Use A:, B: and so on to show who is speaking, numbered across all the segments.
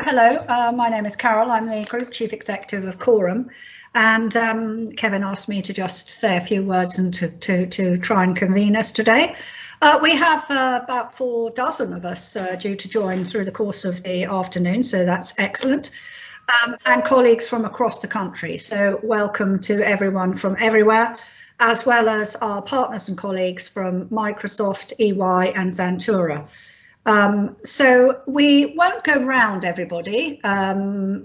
A: hello, my name is Carol. I'm the Group Chief Executive of Coram, and Kevin asked me to just say a few words and to try and convene us today. We have about 4 dozen of us due to join through the course of the afternoon, so that's excellent, and colleagues from across the country. So welcome to everyone from everywhere, as well as our partners and colleagues from Microsoft, EY and Xantura. So we won't go round everybody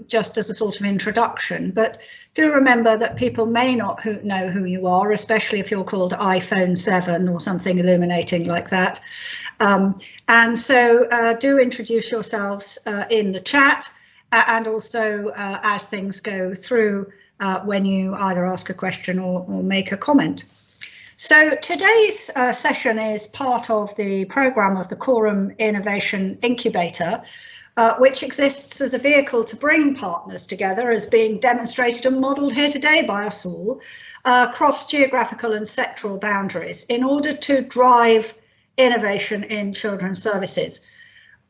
A: just as a sort of introduction, but do remember that people may not know who you are, especially if you're called iPhone 7 or something illuminating like that. And so do introduce yourselves in the chat and also as things go through when you either ask a question or make a comment. So today's session is part of the programme of the Coram Innovation Incubator, which exists as a vehicle to bring partners together, as being demonstrated and modelled here today by us all, across geographical and sectoral boundaries in order to drive innovation in children's services.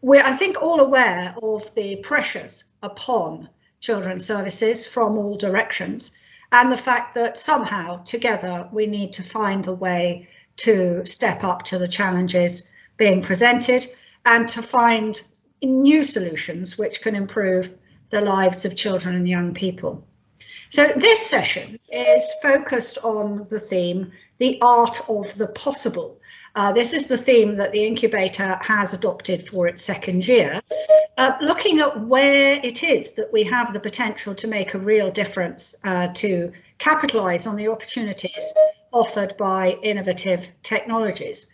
A: We're, I think, all aware of the pressures upon children's services from all directions, and the fact that somehow together we need to find a way to step up to the challenges being presented and to find new solutions which can improve the lives of children and young people. So this session is focused on the theme, the art of the possible. This is the theme that the incubator has adopted for its 2nd year, looking at where it is that we have the potential to make a real difference, to capitalise on the opportunities offered by innovative technologies.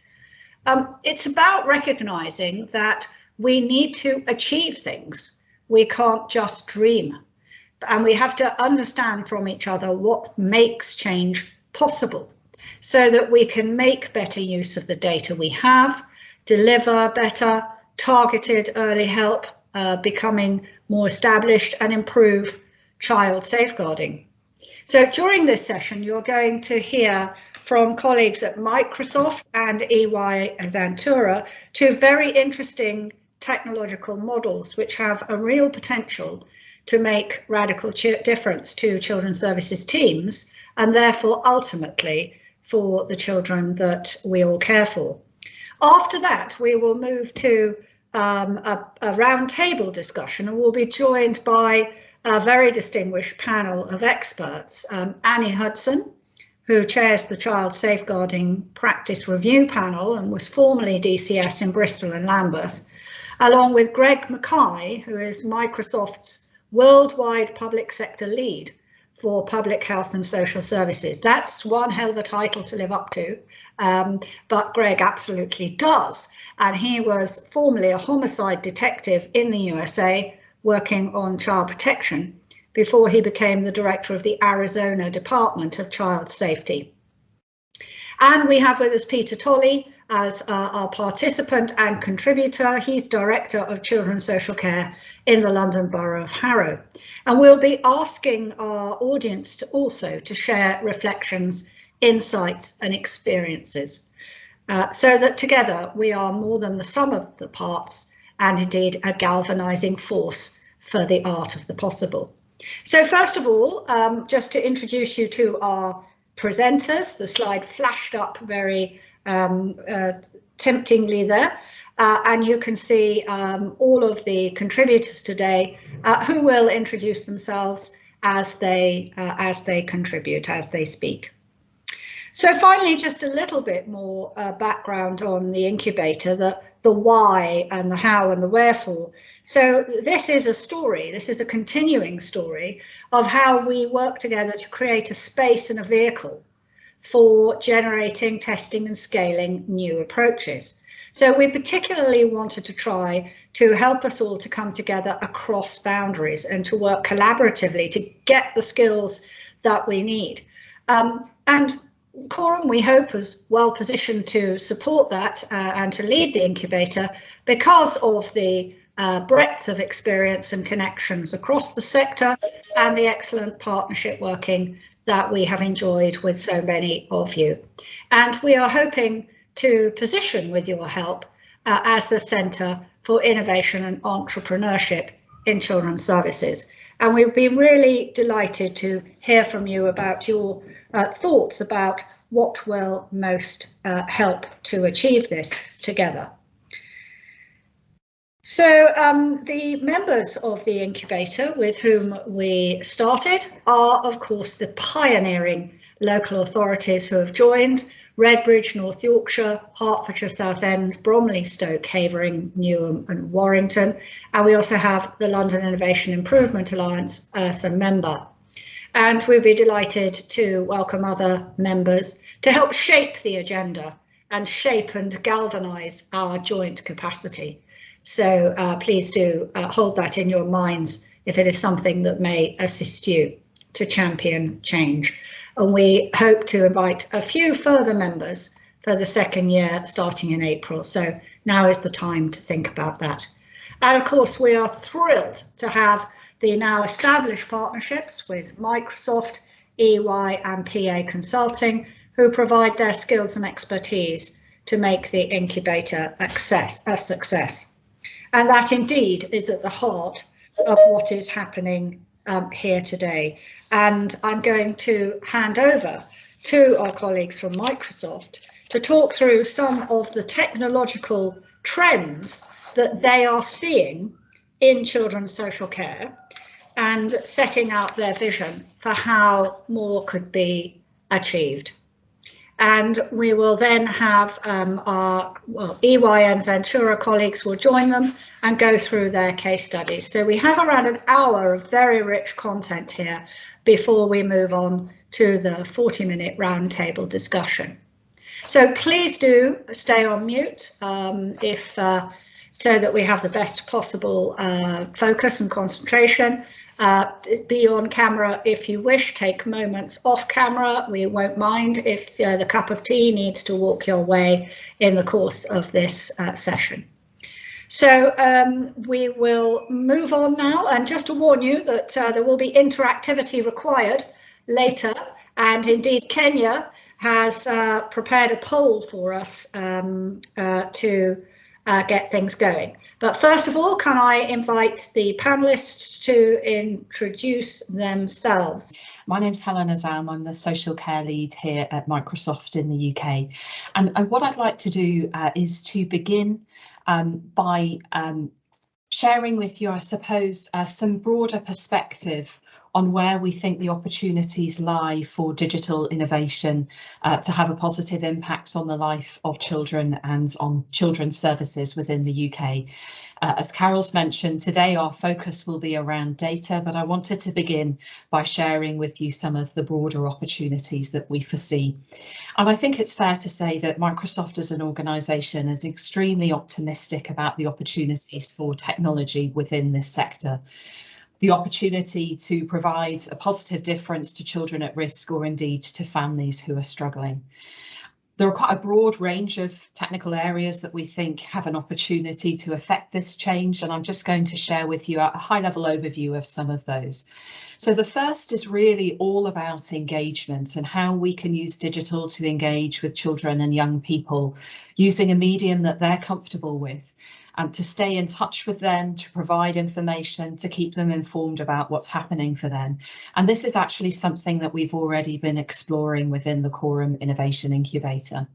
A: It's about recognising that we need to achieve things. We can't just dream, and we have to understand from each other what makes change possible, so that we can make better use of the data we have, deliver better targeted early help, becoming more established, and improve child safeguarding. So during this session, you're going to hear from colleagues at Microsoft and EY Xantura, 2 very interesting technological models which have a real potential to make radical difference to children's services teams, and therefore ultimately for the children that we all care for. After that, we will move to a round table discussion, and we'll be joined by a very distinguished panel of experts. Annie Hudson, who chairs the Child Safeguarding Practice Review Panel and was formerly DCS in Bristol and Lambeth, along with Greg Mackay, who is Microsoft's worldwide public sector lead for public health and social services. That's one hell of a title to live up to, but Greg absolutely does. And he was formerly a homicide detective in the USA, working on child protection, before he became the director of the Arizona Department of Child Safety. And we have with us Peter Tolley as our participant and contributor. He's Director of Children's Social Care in the London Borough of Harrow. And we'll be asking our audience to also to share reflections, insights and experiences, so that together we are more than the sum of the parts, and indeed a galvanising force for the art of the possible. So first of all, just to introduce you to our presenters, the slide flashed up very temptingly there, and you can see all of the contributors today who will introduce themselves as they contribute, as they speak. So finally, just a little bit more background on the incubator, the why and the how and the wherefore. So this is a story, this is a continuing story of how we work together to create a space and a vehicle for generating, testing and scaling new approaches. So we particularly wanted to try to help us all to come together across boundaries and to work collaboratively to get the skills that we need. And Coram, we hope, is well positioned to support that and to lead the incubator because of the breadth of experience and connections across the sector and the excellent partnership working that we have enjoyed with so many of you. And we are hoping to position, with your help, as the Centre for Innovation and Entrepreneurship in children's services. And we've been really delighted to hear from you about your thoughts about what will most help to achieve this together. So the members of the incubator with whom we started are, of course, the pioneering local authorities who have joined: Redbridge, North Yorkshire, Hertfordshire, Southend, Bromley, Stoke, Havering, Newham and Warrington. And we also have the London Innovation Improvement Alliance as a member. And we'll be delighted to welcome other members to help shape the agenda and shape and galvanise our joint capacity. So please do hold that in your minds if it is something that may assist you to champion change. And we hope to invite a few further members for the second year starting in April. So now is the time to think about that. And of course, we are thrilled to have the now established partnerships with Microsoft, EY and PA Consulting, who provide their skills and expertise to make the incubator a success. And that indeed is at the heart of what is happening here today. And I'm going to hand over to our colleagues from Microsoft to talk through some of the technological trends that they are seeing in children's social care and setting out their vision for how more could be achieved. And we will then have our EY and Zentura colleagues will join them and go through their case studies. So we have around an hour of very rich content here before we move on to the 40-minute roundtable discussion. So please do stay on mute so that we have the best possible focus and concentration. Be on camera if you wish, take moments off camera. We won't mind if the cup of tea needs to walk your way in the course of this session. So we will move on now, and just to warn you that there will be interactivity required later, and indeed Kenya has prepared a poll for us to get things going. But first of all, can I invite the panelists to introduce themselves?
B: My name's Helen Azam. I'm the social care lead here at Microsoft in the UK. And what I'd like to do is to begin by sharing with you, I suppose, some broader perspective on where we think the opportunities lie for digital innovation to have a positive impact on the life of children and on children's services within the UK. As Carol's mentioned, today our focus will be around data, but I wanted to begin by sharing with you some of the broader opportunities that we foresee. And I think it's fair to say that Microsoft as an organisation is extremely optimistic about the opportunities for technology within this sector. The opportunity to provide a positive difference to children at risk, or indeed to families who are struggling. There are quite a broad range of technical areas that we think have an opportunity to affect this change, and I'm just going to share with you a high-level overview of some of those. So the first is really all about engagement and how we can use digital to engage with children and young people using a medium that they're comfortable with. And to stay in touch with them, to provide information, to keep them informed about what's happening for them. And this is actually something that we've already been exploring within the Coram Innovation Incubator.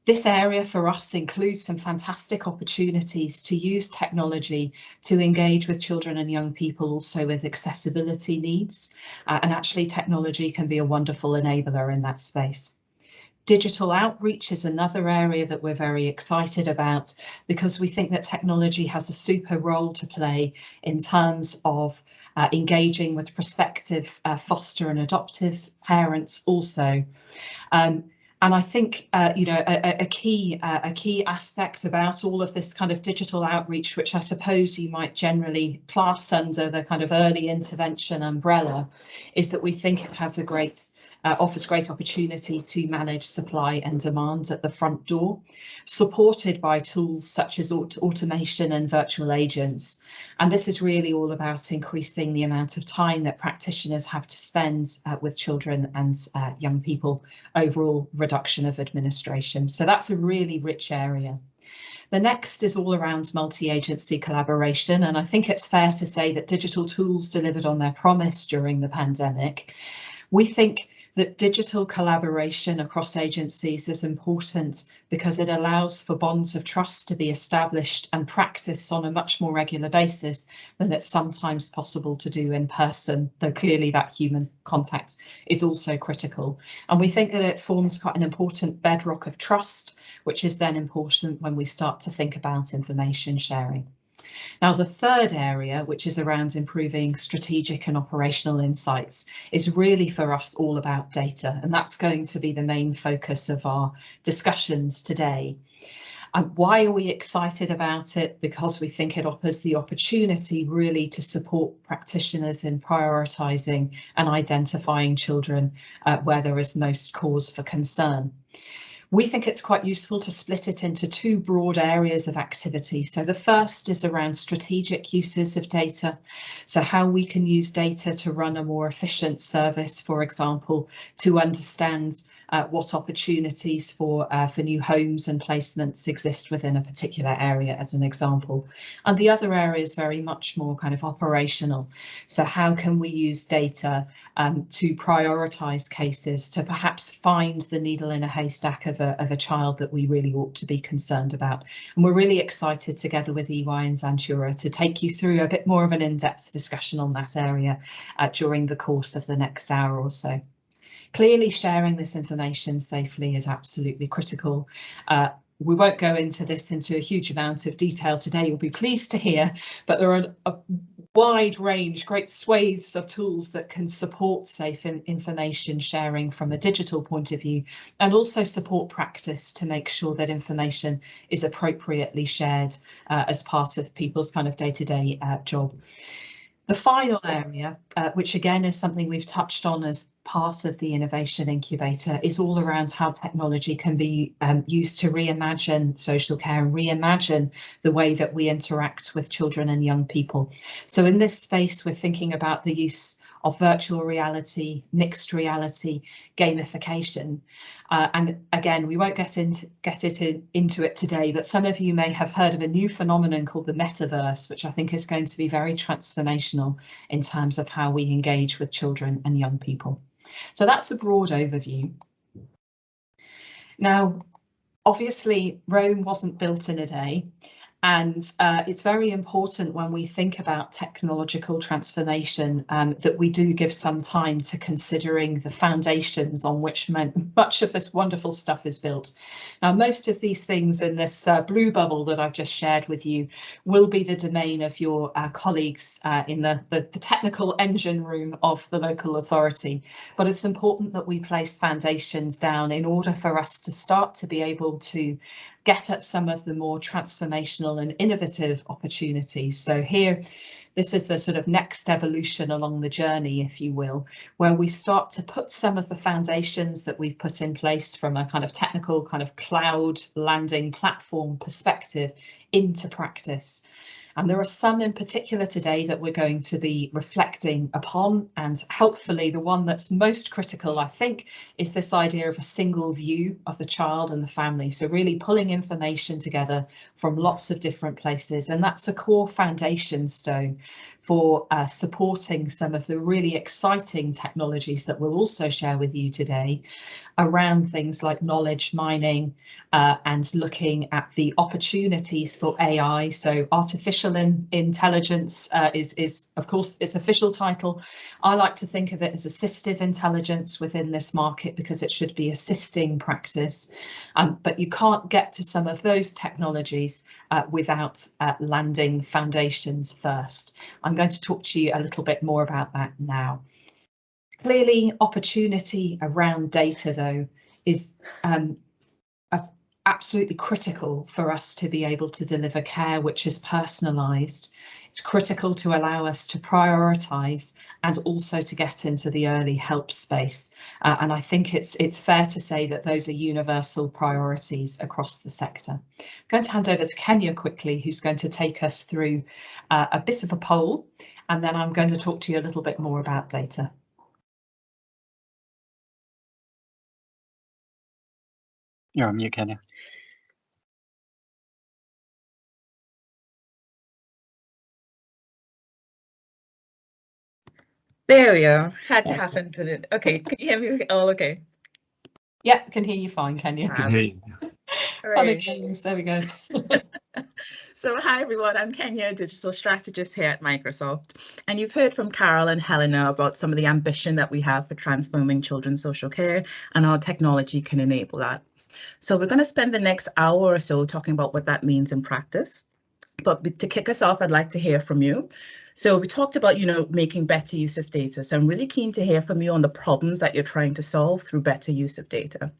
B: This area for us includes some fantastic opportunities to use technology to engage with children and young people also with accessibility needs. And actually technology can be a wonderful enabler in that space. Digital outreach is another area that we're very excited about because we think that technology has a super role to play in terms of engaging with prospective foster and adoptive parents also. And I think, you know, a key aspect about all of this kind of digital outreach, which I suppose you might generally class under the kind of early intervention umbrella, is that we think it has a offers great opportunity to manage supply and demand at the front door, supported by tools such as automation and virtual agents. And this is really all about increasing the amount of time that practitioners have to spend with children and young people, overall reduction of administration. So that's a really rich area. The next is all around multi-agency collaboration, and I think it's fair to say that digital tools delivered on their promise during the pandemic. We think that digital collaboration across agencies is important because it allows for bonds of trust to be established and practiced on a much more regular basis than it's sometimes possible to do in person, though clearly that human contact is also critical. And we think that it forms quite an important bedrock of trust, which is then important when we start to think about information sharing. Now, the third area, which is around improving strategic and operational insights, is really for us all about data, and that's going to be the main focus of our discussions today. Why are we excited about it? Because we think it offers the opportunity really to support practitioners in prioritising and identifying children where there is most cause for concern. We think it's quite useful to split it into two broad areas of activity. So the first is around strategic uses of data. So how we can use data to run a more efficient service, for example, to understand what opportunities for new homes and placements exist within a particular area, as an example. And the other area is very much more kind of operational. So how can we use data to prioritise cases, to perhaps find the needle in a haystack of a child that we really ought to be concerned about. And we're really excited together with EY and Zantura to take you through a bit more of an in-depth discussion on that area during the course of the next hour or so. Clearly, sharing this information safely is absolutely critical. We won't go into this into a huge amount of detail today, you'll be pleased to hear, but there are a wide range, great swathes of tools that can support safe information sharing from a digital point of view, and also support practice to make sure that information is appropriately shared as part of people's kind of day-to-day job. The final area, which again is something we've touched on as part of the Innovation Incubator, is all around how technology can be used to reimagine social care and reimagine the way that we interact with children and young people. So in this space, we're thinking about the use of virtual reality, mixed reality, gamification. And again, we won't get into it today, but some of you may have heard of a new phenomenon called the metaverse, which I think is going to be very transformational in terms of how we engage with children and young people. So that's a broad overview. Now, obviously, Rome wasn't built in a day. And it's very important when we think about technological transformation that we do give some time to considering the foundations on which much of this wonderful stuff is built. Now, most of these things in this blue bubble that I've just shared with you will be the domain of your colleagues in the technical engine room of the local authority. But it's important that we place foundations down in order for us to start to be able to get at some of the more transformational and innovative opportunities. So here, this is the sort of next evolution along the journey, if you will, where we start to put some of the foundations that we've put in place from a kind of technical kind of cloud landing platform perspective into practice. And there are some in particular today that we're going to be reflecting upon, and helpfully the one that's most critical, I think, is this idea of a single view of the child and the family. So really pulling information together from lots of different places, and that's a core foundation stone for supporting some of the really exciting technologies that we'll also share with you today around things like knowledge mining and looking at the opportunities for AI. So artificial intelligence is of course its official title. I like to think of it as assistive intelligence within this market because it should be assisting practice, but you can't get to some of those technologies without landing foundations first. I'm going to talk to you a little bit more about that now. Clearly, opportunity around data, though, is absolutely critical for us to be able to deliver care which is personalised. It's critical to allow us to prioritise and also to get into the early help space. And I think it's fair to say that those are universal priorities across the sector. I'm going to hand over to Kenya quickly, who's going to take us through a bit of a poll, and then I'm going to talk to you a little bit more about data.
C: You're on mute, Kenya. There we are. Had to happen to it. Okay, can you hear me? Oh, okay.
B: Yeah, I can hear you fine, can you?
D: I can hear you.
B: Funny games, there we go.
C: So hi everyone, I'm Kenya, digital strategist here at Microsoft. And you've heard from Carol and Helena about some of the ambition that we have for transforming children's social care, and how technology can enable that. So we're going to spend the next hour or so talking about what that means in practice. But to kick us off, I'd like to hear from you. So we talked about, making better use of data. So I'm really keen to hear from you on the problems that you're trying to solve through better use of data.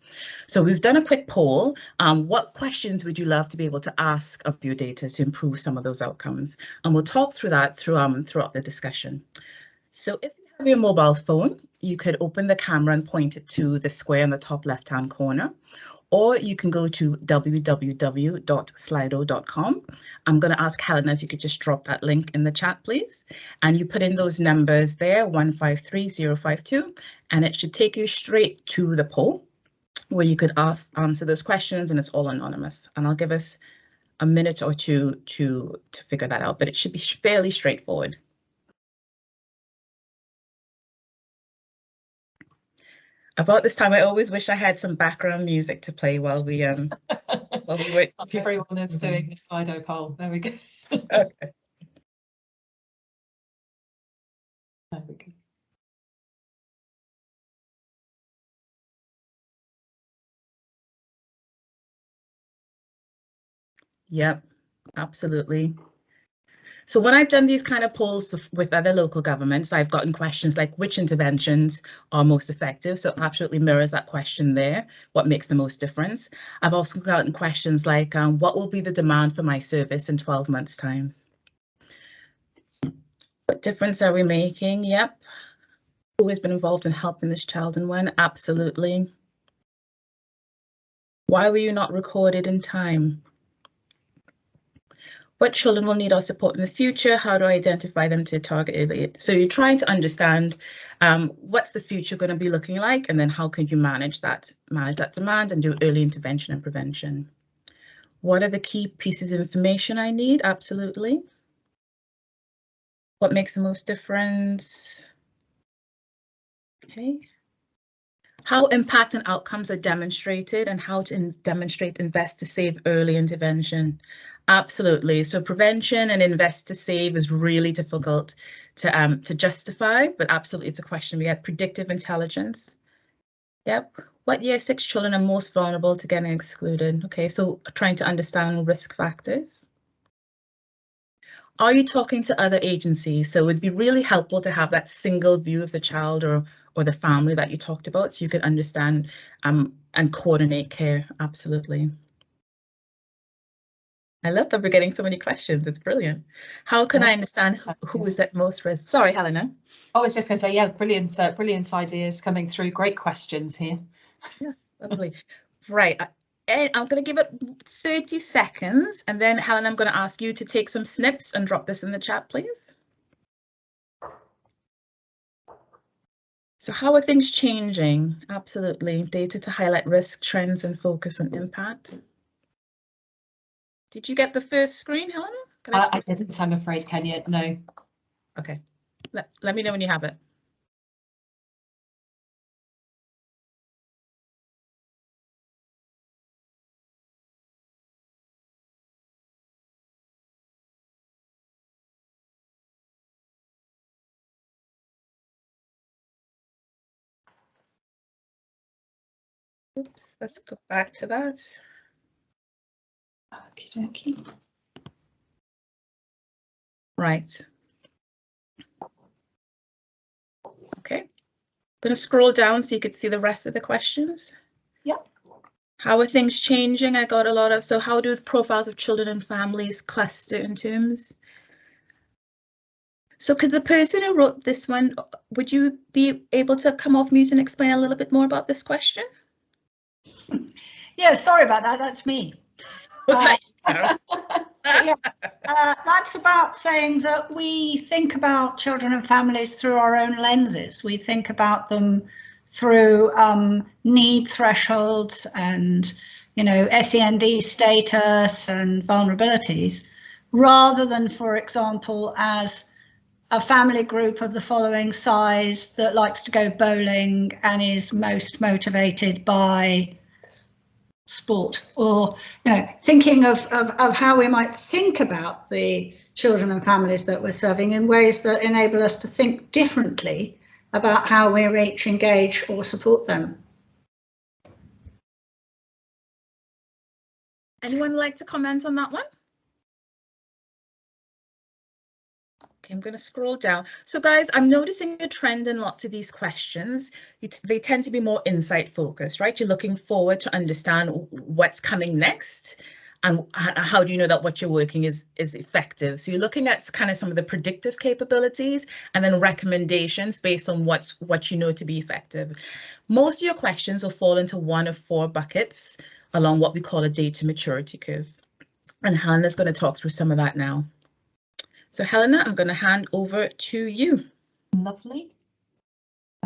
C: So we've done a quick poll. What questions would you love to be able to ask of your data to improve some of those outcomes? And we'll talk through that throughout the discussion. So if you have your mobile phone, you could open the camera and point it to the square in the top left-hand corner. Or you can go to www.slido.com. I'm going to ask Helena if you could just drop that link in the chat, please. And you put in those numbers there, 153052, and it should take you straight to the poll where you could answer those questions, and it's all anonymous. And I'll give us a minute or two to figure that out, but it should be fairly straightforward. About this time, I always wish I had some background music to play while we were.
B: Everyone is doing the Slido poll. There we go.
C: Okay.
B: There we go.
C: Yep, absolutely. So when I've done these kind of polls with other local governments, I've gotten questions like which interventions are most effective. So it absolutely mirrors that question there. What makes the most difference? I've also gotten questions like what will be the demand for my service in 12 months time? What difference are we making? Yep. Who has been involved in helping this child and when? Absolutely. Why were you not recorded in time? What children will need our support in the future? How do I identify them to target early? So you're trying to understand what's the future going to be looking like, and then how can you manage that demand and do early intervention and prevention? What are the key pieces of information I need? Absolutely. What makes the most difference? Okay. How impact and outcomes are demonstrated, and how to demonstrate invest to save early intervention. Absolutely. So prevention and invest to save is really difficult to justify, but absolutely it's a question we had. Predictive intelligence. Yep. What year 6 children are most vulnerable to getting excluded? Okay, so trying to understand risk factors. Are you talking to other agencies? So it would be really helpful to have that single view of the child or the family that you talked about, so you could understand and coordinate care. Absolutely. I love that we're getting so many questions. It's brilliant. How can I understand who is at most risk? Sorry, Helena.
B: I was just going to say, yeah, brilliant, brilliant ideas coming through. Great questions here.
C: Yeah, lovely. Right. And I'm going to give it 30 seconds, and then Helen, I'm going to ask you to take some snips and drop this in the chat, please. So how are things changing? Absolutely. Data to highlight risk, trends, and focus on impact. Did you get the first screen, Helena?
B: I didn't, I'm afraid, Kenya, no.
C: Okay, let me know when you have it. Oops, let's go back to that.
B: Okey-dokey.
C: Right. Okay. Going to scroll down so you could see the rest of the questions.
B: Yep.
C: How are things changing? I got a lot of, so how do the profiles of children and families cluster in terms? So could the person who wrote this one, would you be able to come off mute and explain a little bit more about this question?
A: Yeah, sorry about that. That's me. Yeah, that's about saying that we think about children and families through our own lenses. We think about them through need thresholds and, SEND status and vulnerabilities, rather than, for example, as a family group of the following size that likes to go bowling and is most motivated by sport, or thinking of how we might think about the children and families that we're serving in ways that enable us to think differently about how we reach, engage or support them.
C: Anyone like to comment on that one? Okay, I'm going to scroll down. So guys, I'm noticing a trend in lots of these questions. They tend to be more insight focused, right? You're looking forward to understand what's coming next and how do you know that what you're working is effective. So you're looking at kind of some of the predictive capabilities and then recommendations based on what you know to be effective. Most of your questions will fall into one of 4 buckets along what we call a data maturity curve. And Helena's going to talk through some of that now. So Helena, I'm going to hand over to you.
B: Lovely.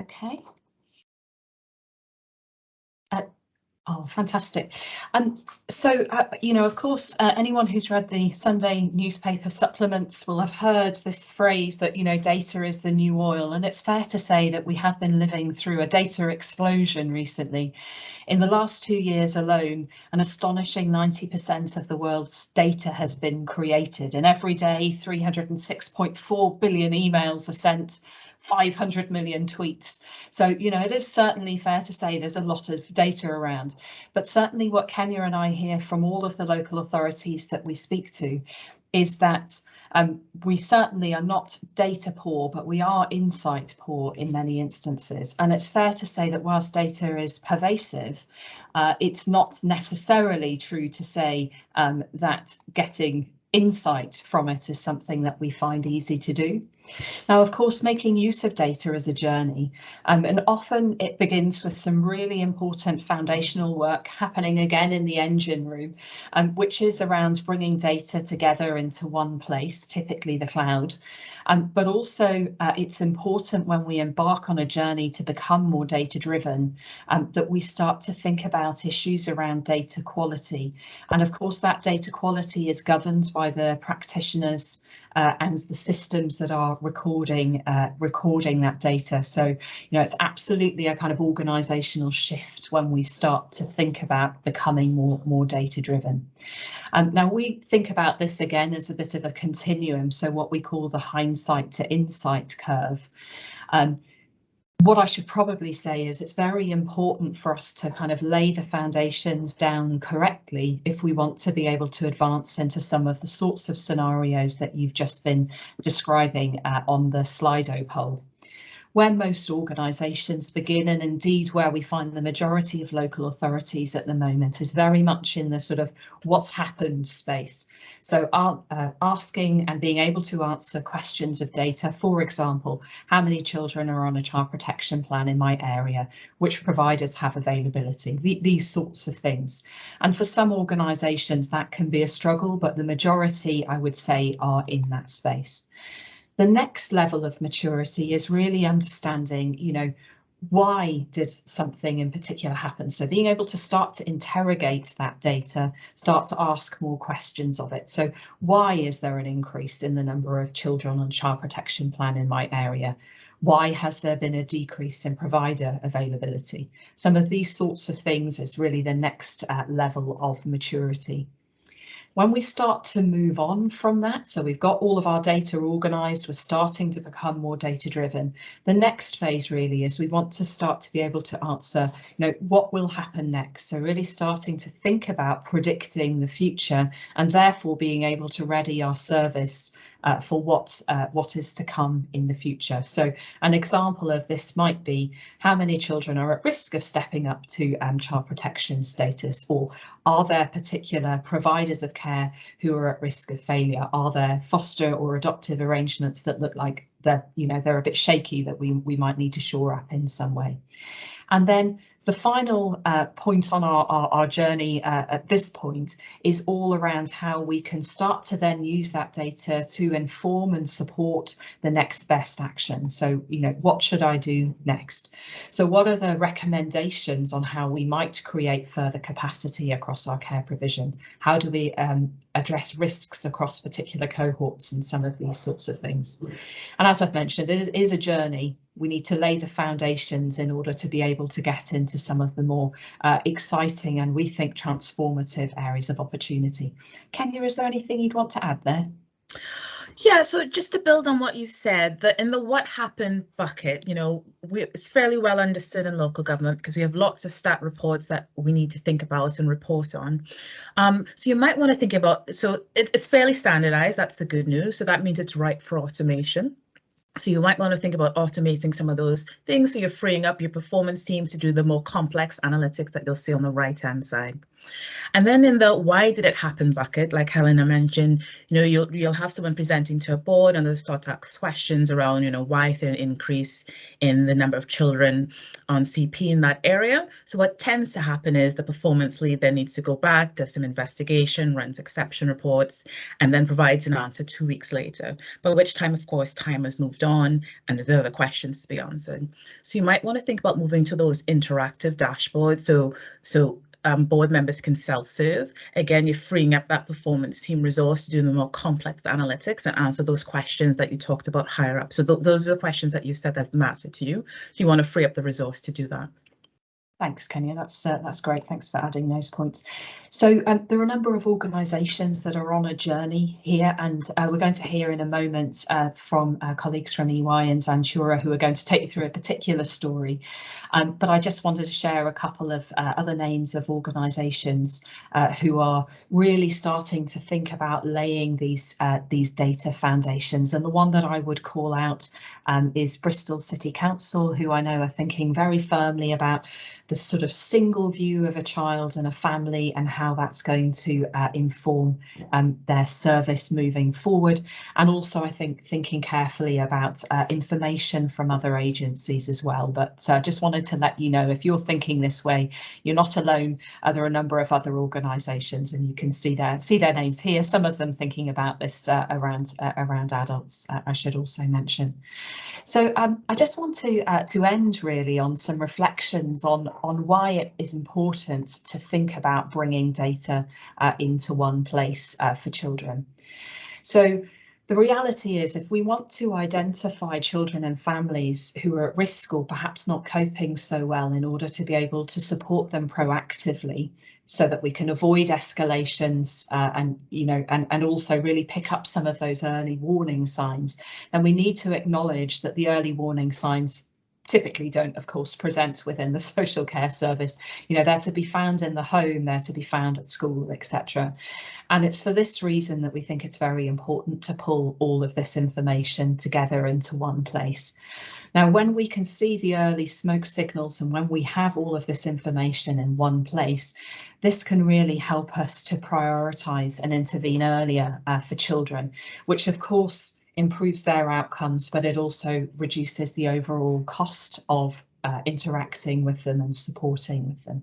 B: Okay. Oh, fantastic. So, of course, anyone who's read the Sunday newspaper supplements will have heard this phrase that, data is the new oil. And it's fair to say that we have been living through a data explosion recently. In the last 2 years alone, an astonishing 90% of the world's data has been created. And every day, 306.4 billion emails are sent, 500 million tweets. So, it is certainly fair to say there's a lot of data around, but certainly what Kenya and I hear from all of the local authorities that we speak to is that we certainly are not data poor, but we are insight poor in many instances. And it's fair to say that whilst data is pervasive, it's not necessarily true to say that getting insight from it is something that we find easy to do. Now, of course, making use of data is a journey, and often it begins with some really important foundational work happening again in the engine room, which is around bringing data together into one place, typically the cloud. But also it's important when we embark on a journey to become more data driven, that we start to think about issues around data quality. And of course, that data quality is governed by the practitioners and the systems that are recording that data. So, it's absolutely a kind of organisational shift when we start to think about becoming more data driven. Now we think about this again as a bit of a continuum, so what we call the hindsight to insight curve. What I should probably say is it's very important for us to kind of lay the foundations down correctly if we want to be able to advance into some of the sorts of scenarios that you've just been describing on the Slido poll. Where most organisations begin, and indeed where we find the majority of local authorities at the moment, is very much in the sort of what's happened space. So asking and being able to answer questions of data, for example, how many children are on a child protection plan in my area, which providers have availability, these sorts of things. And for some organisations that can be a struggle, but the majority, I would say, are in that space. The next level of maturity is really understanding, why did something in particular happen? So being able to start to interrogate that data, start to ask more questions of it. So why is there an increase in the number of children on child protection plan in my area? Why has there been a decrease in provider availability? Some of these sorts of things is really the next level of maturity. When we start to move on from that, so we've got all of our data organised, we're starting to become more data driven. The next phase really is we want to start to be able to answer, what will happen next? So really starting to think about predicting the future and therefore being able to ready our service for what is to come in the future. So an example of this might be how many children are at risk of stepping up to child protection status, or are there particular providers of care who are at risk of failure? Are there foster or adoptive arrangements that look like they're a bit shaky that we might need to shore up in some way? And then the final point on our journey at this point is all around how we can start to then use that data to inform and support the next best action. So, what should I do next? So what are the recommendations on how we might create further capacity across our care provision? How do we address risks across particular cohorts and some of these sorts of things? And as I've mentioned, it is a journey. We need to lay the foundations in order to be able to get into some of the more exciting and we think transformative areas of opportunity. Kenya, is there anything you'd want to add there?
C: Yeah, so just to build on what you said, that in the what happened bucket, you know, it's fairly well understood in local government because we have lots of stat reports that we need to think about and report on. So you might want to think about, so it's fairly standardized, that's the good news. So that means it's ripe for automation. So you might want to think about automating some of those things. So you're freeing up your performance teams to do the more complex analytics that you'll see on the right-hand side. And then in the why did it happen bucket, like Helena mentioned, you know, you'll have someone presenting to a board and they'll start to ask questions around, you know, why is there an increase in the number of children on CP in that area? So what tends to happen is the performance lead then needs to go back, does some investigation, runs exception reports, and then provides an answer 2 weeks later, by which time, of course, time has moved on and there's other questions to be answered. So you might want to think about moving to those interactive dashboards. So board members can self-serve. Again, you're freeing up that performance team resource to do the more complex analytics and answer those questions that you talked about higher up. So those are the questions that you said that matter to you. So you want to free up the resource to do that.
B: Thanks, Kenya. That's great. Thanks for adding those points. So there are a number of organisations that are on a journey here, and we're going to hear in a moment from colleagues from EY and Zantura who are going to take you through a particular story. But I just wanted to share a couple of other names of organisations who are really starting to think about laying these data foundations. And the one that I would call out is Bristol City Council, who I know are thinking very firmly about the sort of single view of a child and a family and how that's going to inform their service moving forward. And also, I think, thinking carefully about information from other agencies as well. But just wanted to let you know, if you're thinking this way, you're not alone. There are a number of other organisations and you can see their names here. Some of them thinking about this around adults, I should also mention. So I just want to end really on some reflections on why it is important to think about bringing data into one place for children. So the reality is, if we want to identify children and families who are at risk or perhaps not coping so well, in order to be able to support them proactively so that we can avoid escalations and also really pick up some of those early warning signs, then we need to acknowledge that the early warning signs typically don't, of course, present within the social care service. You know, they're to be found in the home, they're to be found at school, etc. And it's for this reason that we think it's very important to pull all of this information together into one place. Now, when we can see the early smoke signals and when we have all of this information in one place, this can really help us to prioritise and intervene earlier for children, which of course improves their outcomes, but it also reduces the overall cost of interacting with them and supporting with them.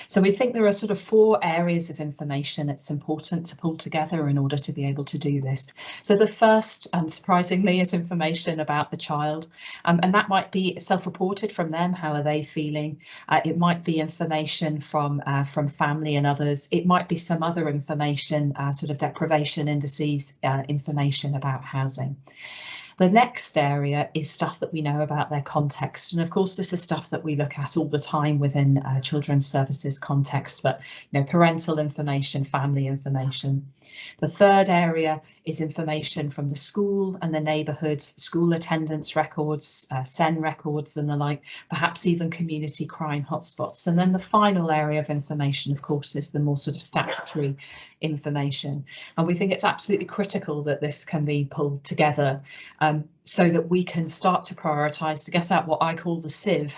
B: So we think there are sort of 4 areas of information it's important to pull together in order to be able to do this. So the first, surprisingly, is information about the child, and that might be self-reported from them. How are they feeling? It might be information from family and others. It might be some other information, sort of deprivation indices, information about housing. The next area is stuff that we know about their context. And of course, this is stuff that we look at all the time within children's services context, but parental information, family information. The third area is information from the school and the neighbourhoods, school attendance records, SEN records and the like, perhaps even community crime hotspots. And then the final area of information, of course, is the more sort of statutory information. And we think it's absolutely critical that this can be pulled together so that we can start to prioritise, to get out what I call the sieve.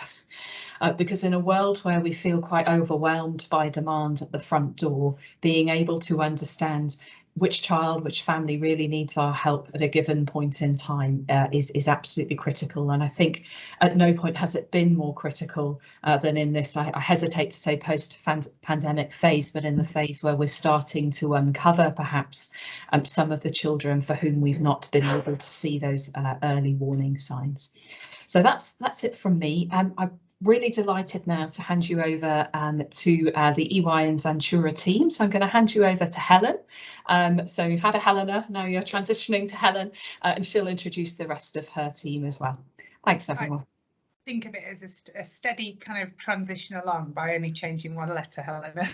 B: Because in a world where we feel quite overwhelmed by demand at the front door, being able to understand which child, which family really needs our help at a given point in time is absolutely critical. And I think at no point has it been more critical than in this, I hesitate to say post-pandemic phase, but in the phase where we're starting to uncover perhaps some of the children for whom we've not been able to see those early warning signs. So that's it from me. I really delighted now to hand you over to the EY and Zantura team. So I'm going to hand you over to Helen. So you've had a Helena, now you're transitioning to Helen, and she'll introduce the rest of her team as well. Thanks, everyone.
D: Right. Think of it as a steady kind of transition along by only changing one letter, Helena.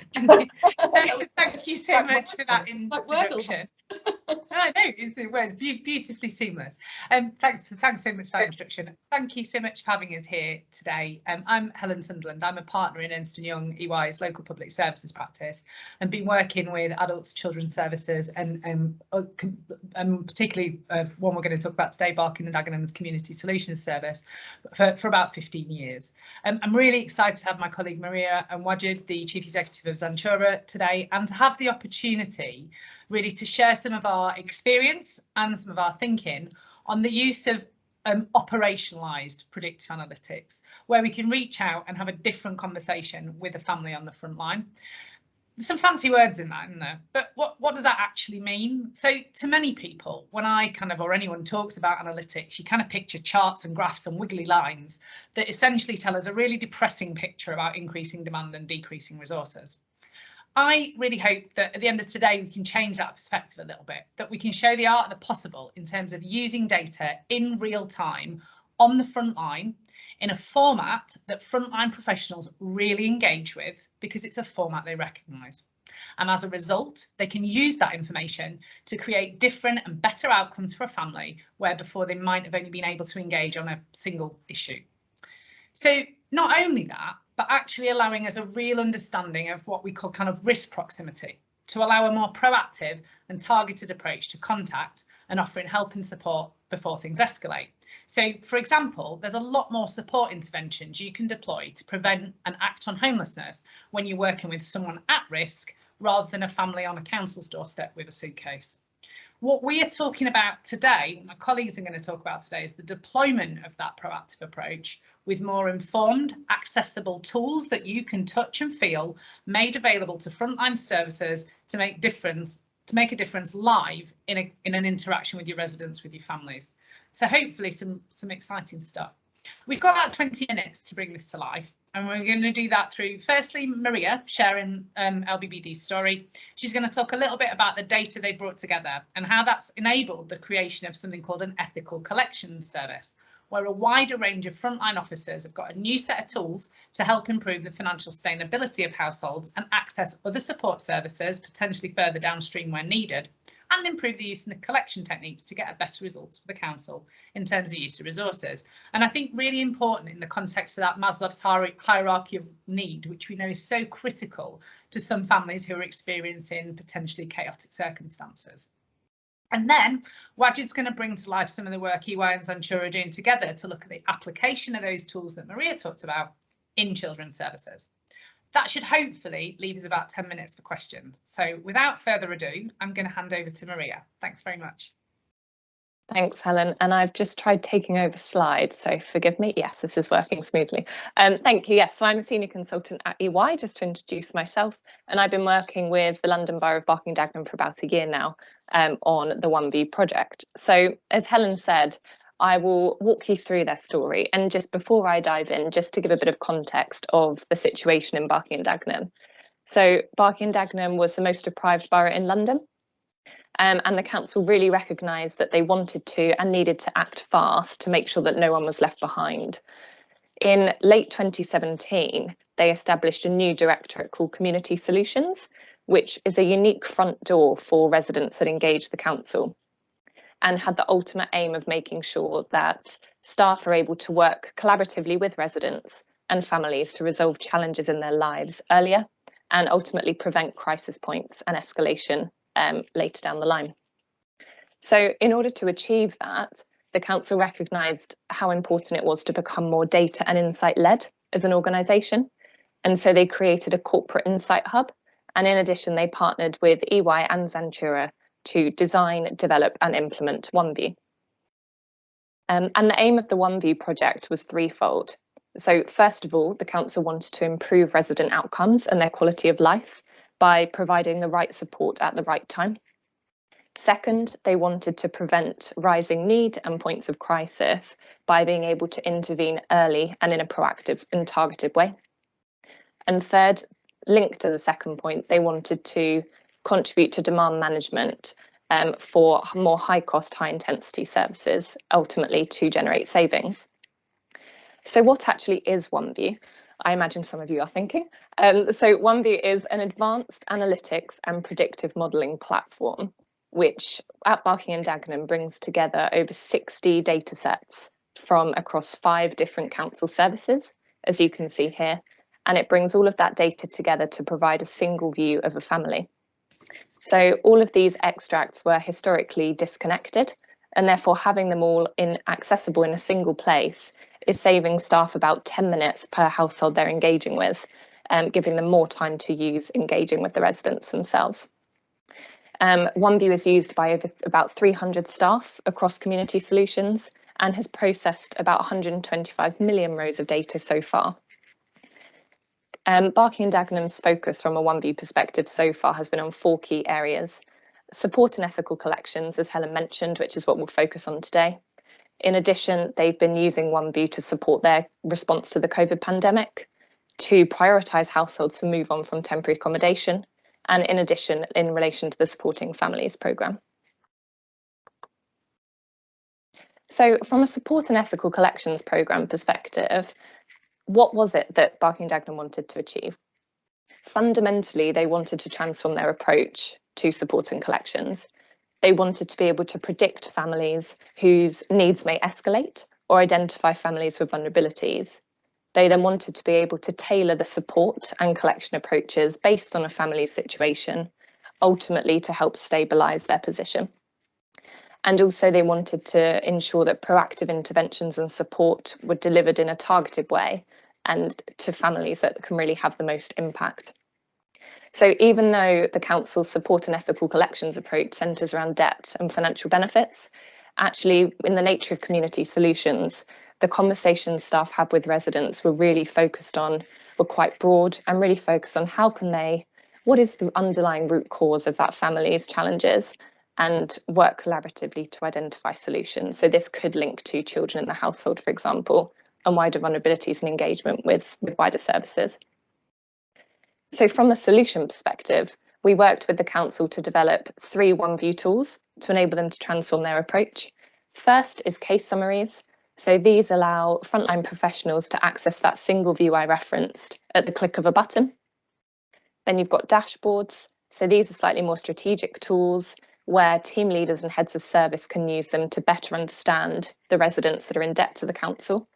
D: Thank you so much for that introduction. I know, it's beautifully seamless. Thanks so much for that introduction. Thank you so much for having us here today. I'm Helen Sunderland. I'm a partner in Ernst & Young EY's local public services practice, and been working with adults, children's services, and particularly one we're going to talk about today, Barking and Dagenham's Community Solutions Service, for about 15 years. I'm really excited to have my colleague Maria and Wajid, the Chief Executive of Zantura, today, and to have the opportunity really to share some of our experience and some of our thinking on the use of operationalised predictive analytics, where we can reach out and have a different conversation with a family on the front line. There's some fancy words in that, isn't there? But what does that actually mean? So to many people, when I or anyone talks about analytics, you kind of picture charts and graphs and wiggly lines that essentially tell us a really depressing picture about increasing demand and decreasing resources. I really hope that at the end of today, we can change that perspective a little bit, that we can show the art of the possible in terms of using data in real time on the front line in a format that frontline professionals really engage with, because it's a format they recognise. And as a result, they can use that information to create different and better outcomes for a family where before they might have only been able to engage on a single issue. So not only that, but actually allowing us a real understanding of what we call kind of risk proximity, to allow a more proactive and targeted approach to contact and offering help and support before things escalate. So, for example, there's a lot more support interventions you can deploy to prevent and act on homelessness when you're working with someone at risk rather than a family on a council's doorstep with a suitcase. What we are talking about today, my colleagues are going to talk about today, is the deployment of that proactive approach with more informed, accessible tools that you can touch and feel, made available to frontline services to make a difference live in an interaction with your residents, with your families. So hopefully some exciting stuff. We've got about 20 minutes to bring this to life, and we're going to do that through, firstly, Maria sharing LBBD's story. She's going to talk a little bit about the data they brought together and how that's enabled the creation of something called an ethical collection service, where a wider range of frontline officers have got a new set of tools to help improve the financial sustainability of households and access other support services, potentially further downstream where needed, and improve the use of collection techniques to get better results for the council in terms of use of resources. And I think really important in the context of that Maslow's hierarchy of need, which we know is so critical to some families who are experiencing potentially chaotic circumstances. And then Wajid's going to bring to life some of the work EY and Zantura are doing together to look at the application of those tools that Maria talked about in children's services. That should hopefully leave us about 10 minutes for questions. So without further ado, I'm going to hand over to Maria. Thanks very much.
E: Thanks, Helen. And I've just tried taking over slides, so forgive me. Yes, this is working smoothly. Thank you. Yes, so I'm a senior consultant at EY, just to introduce myself. And I've been working with the London Borough of Barking and Dagenham for about a year now on the One View project. So as Helen said, I will walk you through their story. And just before I dive in, just to give a bit of context of the situation in Barking and Dagenham. So Barking and Dagenham was the most deprived borough in London. And the council really recognised that they wanted to and needed to act fast to make sure that no one was left behind. In late 2017, they established a new directorate called Community Solutions, which is a unique front door for residents that engage the council, and had the ultimate aim of making sure that staff are able to work collaboratively with residents and families to resolve challenges in their lives earlier and ultimately prevent crisis points and escalation later down the line. So in order to achieve that, the council recognised how important it was to become more data and insight led as an organisation. And so they created a corporate insight hub. And in addition, they partnered with EY and Zantura to design, develop and implement OneView. And the aim of the OneView project was threefold. So first of all, the council wanted to improve resident outcomes and their quality of life by providing the right support at the right time. Second, they wanted to prevent rising need and points of crisis by being able to intervene early and in a proactive and targeted way. And third, linked to the second point, they wanted to contribute to demand management for more high cost, high intensity services, ultimately to generate savings. So what actually is OneView? I imagine some of you are thinking. So OneView is an advanced analytics and predictive modelling platform, which at Barking and Dagenham brings together over 60 data sets from across 5 different council services, as you can see here. And it brings all of that data together to provide a single view of a family. So all of these extracts were historically disconnected, and therefore having them all accessible in a single place is saving staff about 10 minutes per household they're engaging with, giving them more time to use engaging with the residents themselves. OneView is used by about 300 staff across community solutions and has processed about 125 million rows of data so far. Barking and Dagenham's focus from a OneView perspective so far has been on 4 key areas. Support and ethical collections, as Helen mentioned, which is what we'll focus on today. In addition, they've been using OneView to support their response to the COVID pandemic, to prioritise households to move on from temporary accommodation, and in addition, in relation to the Supporting Families programme. So from a support and ethical collections programme perspective, what was it that Barking and Dagenham wanted to achieve? Fundamentally, they wanted to transform their approach to support and collections. They wanted to be able to predict families whose needs may escalate or identify families with vulnerabilities. They then wanted to be able to tailor the support and collection approaches based on a family's situation, ultimately to help stabilise their position. And also they wanted to ensure that proactive interventions and support were delivered in a targeted way and to families that can really have the most impact. So even though the council's support and ethical collections approach centres around debt and financial benefits, actually in the nature of community solutions, the conversations staff had with residents were quite broad and really focused on what is the underlying root cause of that family's challenges, and work collaboratively to identify solutions. So this could link to children in the household, for example, and wider vulnerabilities and engagement with wider services. So from the solution perspective, we worked with the council to develop 3 OneView tools to enable them to transform their approach. First is case summaries. So these allow frontline professionals to access that single view I referenced at the click of a button. Then you've got dashboards. So these are slightly more strategic tools where team leaders and heads of service can use them to better understand the residents that are in debt to the council,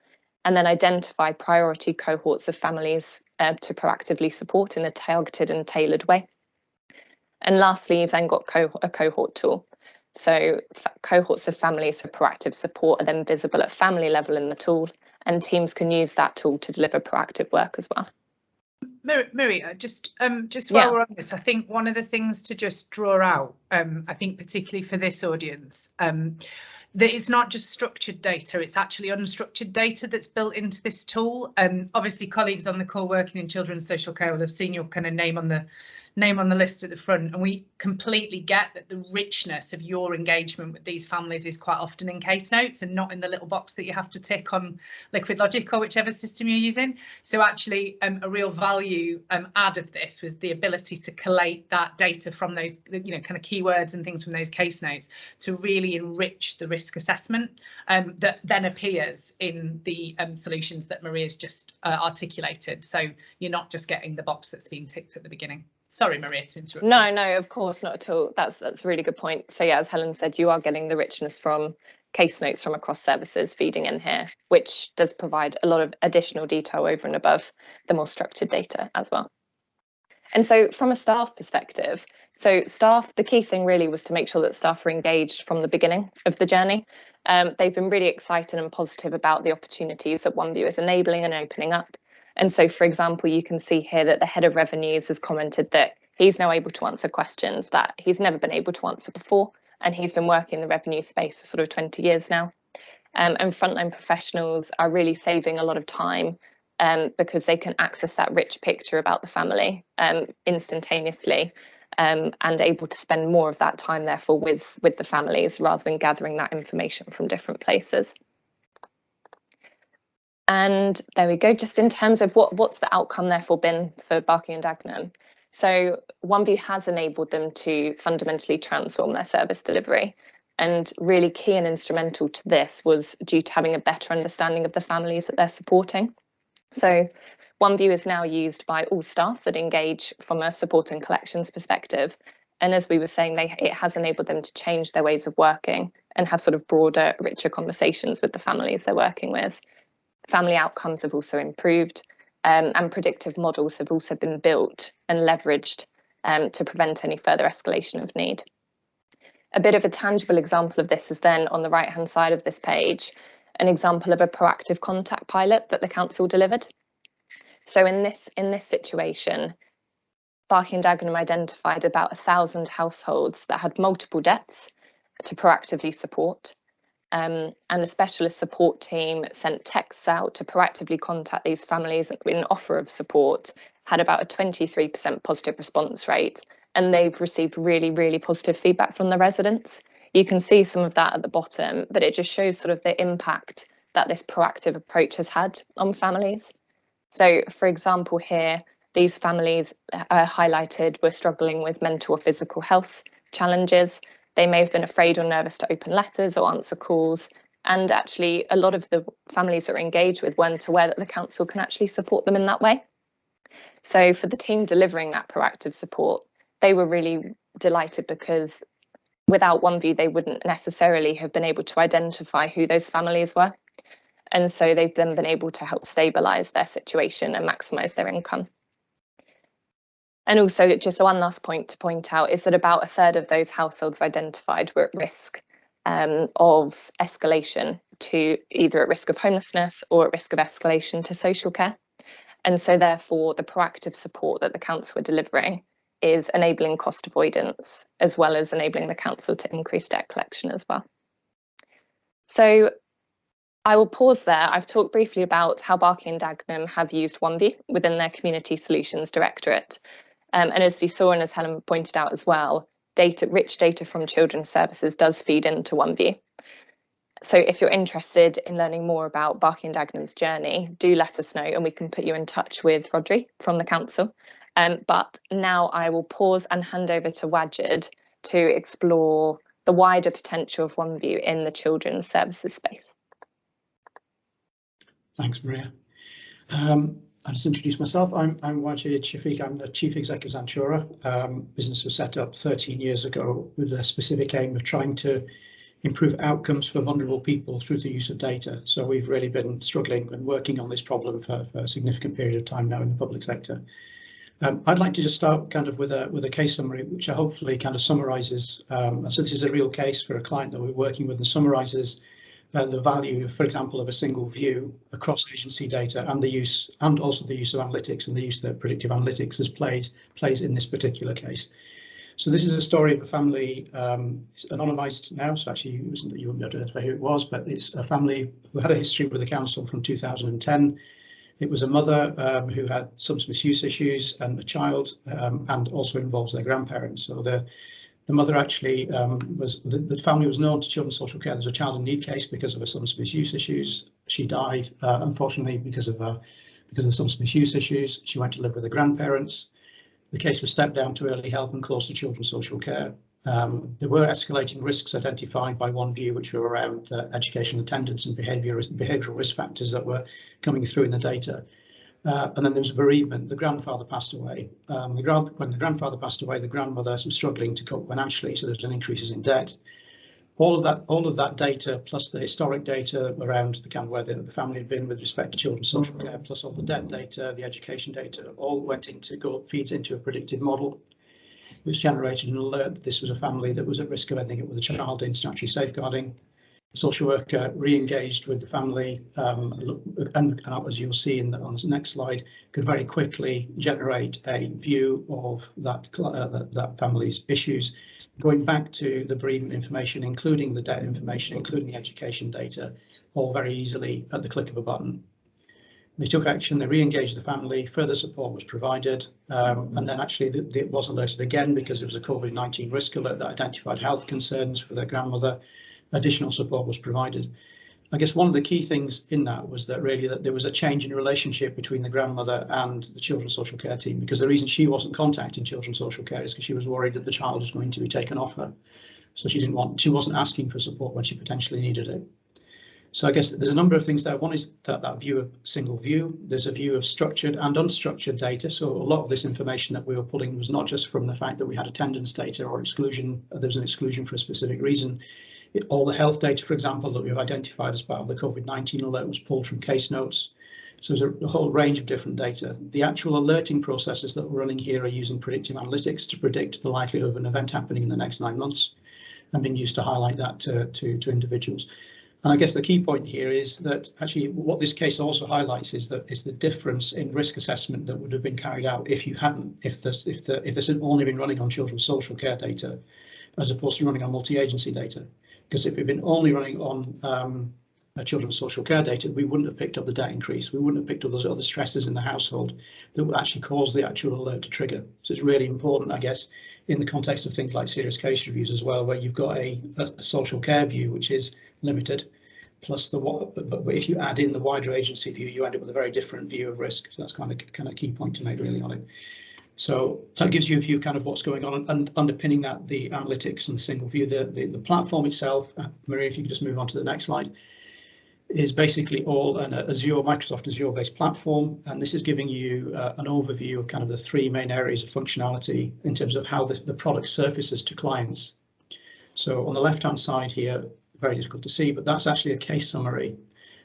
E: and then identify priority cohorts of families to proactively support in a targeted and tailored way. And lastly, you've then got a cohort tool. So cohorts of families for proactive support are then visible at family level in the tool, and teams can use that tool to deliver proactive work as well.
D: Maria, just while we're on this, I think one of the things to just draw out, I think particularly for this audience, that it's not just structured data, it's actually unstructured data that's built into this tool. Obviously colleagues on the call working in children's social care will have seen your kind of name on the list at the front, and we completely get that the richness of your engagement with these families is quite often in case notes and not in the little box that you have to tick on Liquid Logic or whichever system you're using. So actually a real value add of this was the ability to collate that data from those kind of keywords and things from those case notes to really enrich the risk assessment that then appears in the solutions that Maria's just articulated. So you're not just getting the box that's being ticked at the beginning. Sorry, Maria, to interrupt.
E: No, of course not at all. That's a really good point. So yeah, as Helen said, you are getting the richness from case notes from across services feeding in here, which does provide a lot of additional detail over and above the more structured data as well. And so from a staff perspective, the key thing really was to make sure that staff were engaged from the beginning of the journey. They've been really excited and positive about the opportunities that OneView is enabling and opening up. And so, for example, you can see here that the head of revenues has commented that he's now able to answer questions that he's never been able to answer before. And he's been working in the revenue space for sort of 20 years now. And frontline professionals are really saving a lot of time because they can access that rich picture about the family instantaneously. and able to spend more of that time, therefore, with the families rather than gathering that information from different places. And there we go. Just in terms of what's the outcome, therefore, been for Barking and Dagenham. So OneView has enabled them to fundamentally transform their service delivery. And really key and instrumental to this was due to having a better understanding of the families that they're supporting. So OneView is now used by all staff that engage from a support and collections perspective. And as we were saying, it has enabled them to change their ways of working and have sort of broader, richer conversations with the families they're working with. Family outcomes have also improved, and predictive models have also been built and leveraged to prevent any further escalation of need. A bit of a tangible example of this is then on the right-hand side of this page, an example of a proactive contact pilot that the council delivered. So in this situation, Barking and Dagenham identified about 1,000 households that had multiple deaths to proactively support. And the specialist support team sent texts out to proactively contact these families in offer of support, had about a 23% positive response rate, and they've received really, really positive feedback from the residents. You can see some of that at the bottom, but it just shows sort of the impact that this proactive approach has had on families. So, for example, here, these families highlighted were struggling with mental or physical health challenges. They may have been afraid or nervous to open letters or answer calls. And actually, a lot of the families that are engaged with weren't aware that the council can actually support them in that way. So for the team delivering that proactive support, they were really delighted because without OneView, they wouldn't necessarily have been able to identify who those families were. And so they've then been able to help stabilise their situation and maximise their income. And also, just one last point to point out is that about 1/3 of those households identified were at risk of escalation to either at risk of homelessness or at risk of escalation to social care. And so therefore, the proactive support that the council are delivering is enabling cost avoidance, as well as enabling the council to increase debt collection as well. So I will pause there. I've talked briefly about how Barking and Dagenham have used OneView within their Community Solutions Directorate. And as you saw and as Helen pointed out as well, rich data from children's services does feed into OneView. So if you're interested in learning more about Barking and Dagenham's journey, do let us know and we can put you in touch with Rodri from the council. But now I will pause and hand over to Wajid to explore the wider potential of OneView in the children's services space.
F: Thanks, Maria. I'll just introduce myself. I'm Wajid Shafiq. I'm the Chief Executive of Antura. Business was set up 13 years ago with a specific aim of trying to improve outcomes for vulnerable people through the use of data. So we've really been struggling and working on this problem for a significant period of time now in the public sector. I'd like to just start kind of with a case summary, which hopefully kind of summarises. So this is a real case for a client that we're working with and summarises the value, for example, of a single view across agency data and also the use of analytics and the use that predictive analytics plays in this particular case. So this is a story of a family. It's anonymised now, so actually you won't be able to identify who it was, but it's a family who had a history with the council from 2010. It was a mother who had substance misuse issues and a child, and also involves their grandparents. So the mother actually the family was known to Children's Social Care. There's a child in need case because of her substance misuse issues. She died, unfortunately, because of the substance misuse issues. She went to live with her grandparents. The case was stepped down to early help and close to Children's Social Care. There were escalating risks identified by OneView, which were around educational attendance and behavioural risk factors that were coming through in the data. And then there was a bereavement. The grandfather passed away. When the grandfather passed away, the grandmother was struggling to cope financially, so there was an increase in debt. All of that data, plus the historic data around the kind of where the family had been with respect to children's social care, plus all the debt data, the education data, all went feeds into a predictive model, which generated an alert that this was a family that was at risk of ending up with a child in statutory safeguarding. The social worker re-engaged with the family, and as you'll see on the next slide, could very quickly generate a view of that family's issues, going back to the bereavement information, including the debt information, including the education data, all very easily at the click of a button. They took action, they re-engaged the family, further support was provided, and then actually it was alerted again because it was a COVID-19 risk alert that identified health concerns for their grandmother. Additional support was provided. I guess one of the key things in that was that really that there was a change in relationship between the grandmother and the children's social care team, because the reason she wasn't contacting children's social care is because she was worried that the child was going to be taken off her. So she wasn't asking for support when she potentially needed it. So I guess there's a number of things there. One is that view of single view. There's a view of structured and unstructured data. So a lot of this information that we were pulling was not just from the fact that we had attendance data or exclusion. There's an exclusion for a specific reason. All the health data, for example, that we've identified as part of the COVID-19 alert was pulled from case notes. So there's a whole range of different data. The actual alerting processes that we're running here are using predictive analytics to predict the likelihood of an event happening in the next 9 months and being used to highlight that to individuals. And I guess the key point here is that actually what this case also highlights is the difference in risk assessment that would have been carried out if this had only been running on children's social care data, as opposed to running on multi-agency data. Because if we'd been only running on children's social care data, we wouldn't have picked up the debt increase. We wouldn't have picked up those other stresses in the household that would actually cause the actual alert to trigger. So it's really important, I guess, in the context of things like serious case reviews as well, where you've got a social care view, which is limited, plus but if you add in the wider agency view, you end up with a very different view of risk. So that's kind of key point to make really on it. So that gives you a view kind of what's going on, and underpinning that the analytics and the single view, the platform itself. Maria, if you could just move on to the next slide, is basically all an Microsoft Azure-based platform, and this is giving you an overview of kind of the 3 main areas of functionality in terms of how the product surfaces to clients. So on the left-hand side here, very difficult to see, but that's actually a case summary,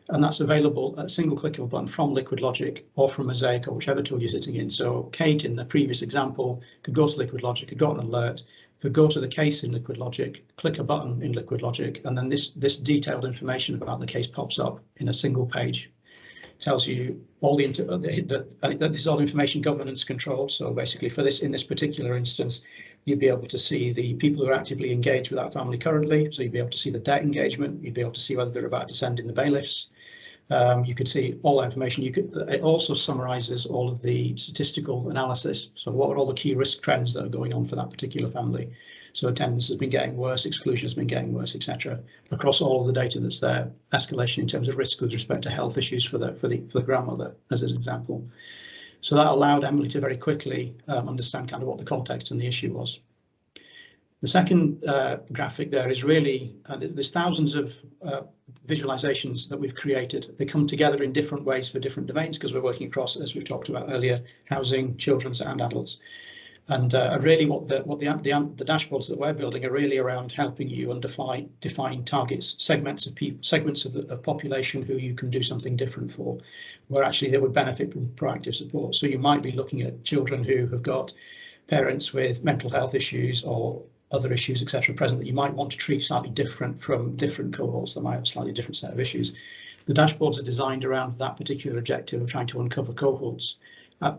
F: and that's available at a single click of a button from Liquid Logic or from Mosaic or whichever tool you're sitting in. So Kate, in the previous example, could go to Liquid Logic, could got an alert, could go to the case in Liquid Logic, click a button in Liquid Logic, and then this detailed information about the case pops up in a single page. Tells you all this is all information governance control. So basically in this particular instance, you'd be able to see the people who are actively engaged with that family currently. So you'd be able to see the debt engagement. You'd be able to see whether they're about to send in the bailiffs. You could see all that information. It also summarizes all of the statistical analysis. So what are all the key risk trends that are going on for that particular family? So attendance has been getting worse, exclusion has been getting worse, etc. Across all of the data that's there, escalation in terms of risk with respect to health issues for the grandmother, as an example. So that allowed Emily to very quickly understand kind of what the context and the issue was. The second graphic there is really, there's thousands of visualizations that we've created. They come together in different ways for different domains because we're working across, as we've talked about earlier, housing, children's and adults. And really what the dashboards that we're building are really around helping you define targets, segments of people, segments of the population who you can do something different for, where actually they would benefit from proactive support. So you might be looking at children who have got parents with mental health issues or other issues, etc., present that you might want to treat slightly different from different cohorts that might have a slightly different set of issues. The dashboards are designed around that particular objective of trying to uncover cohorts.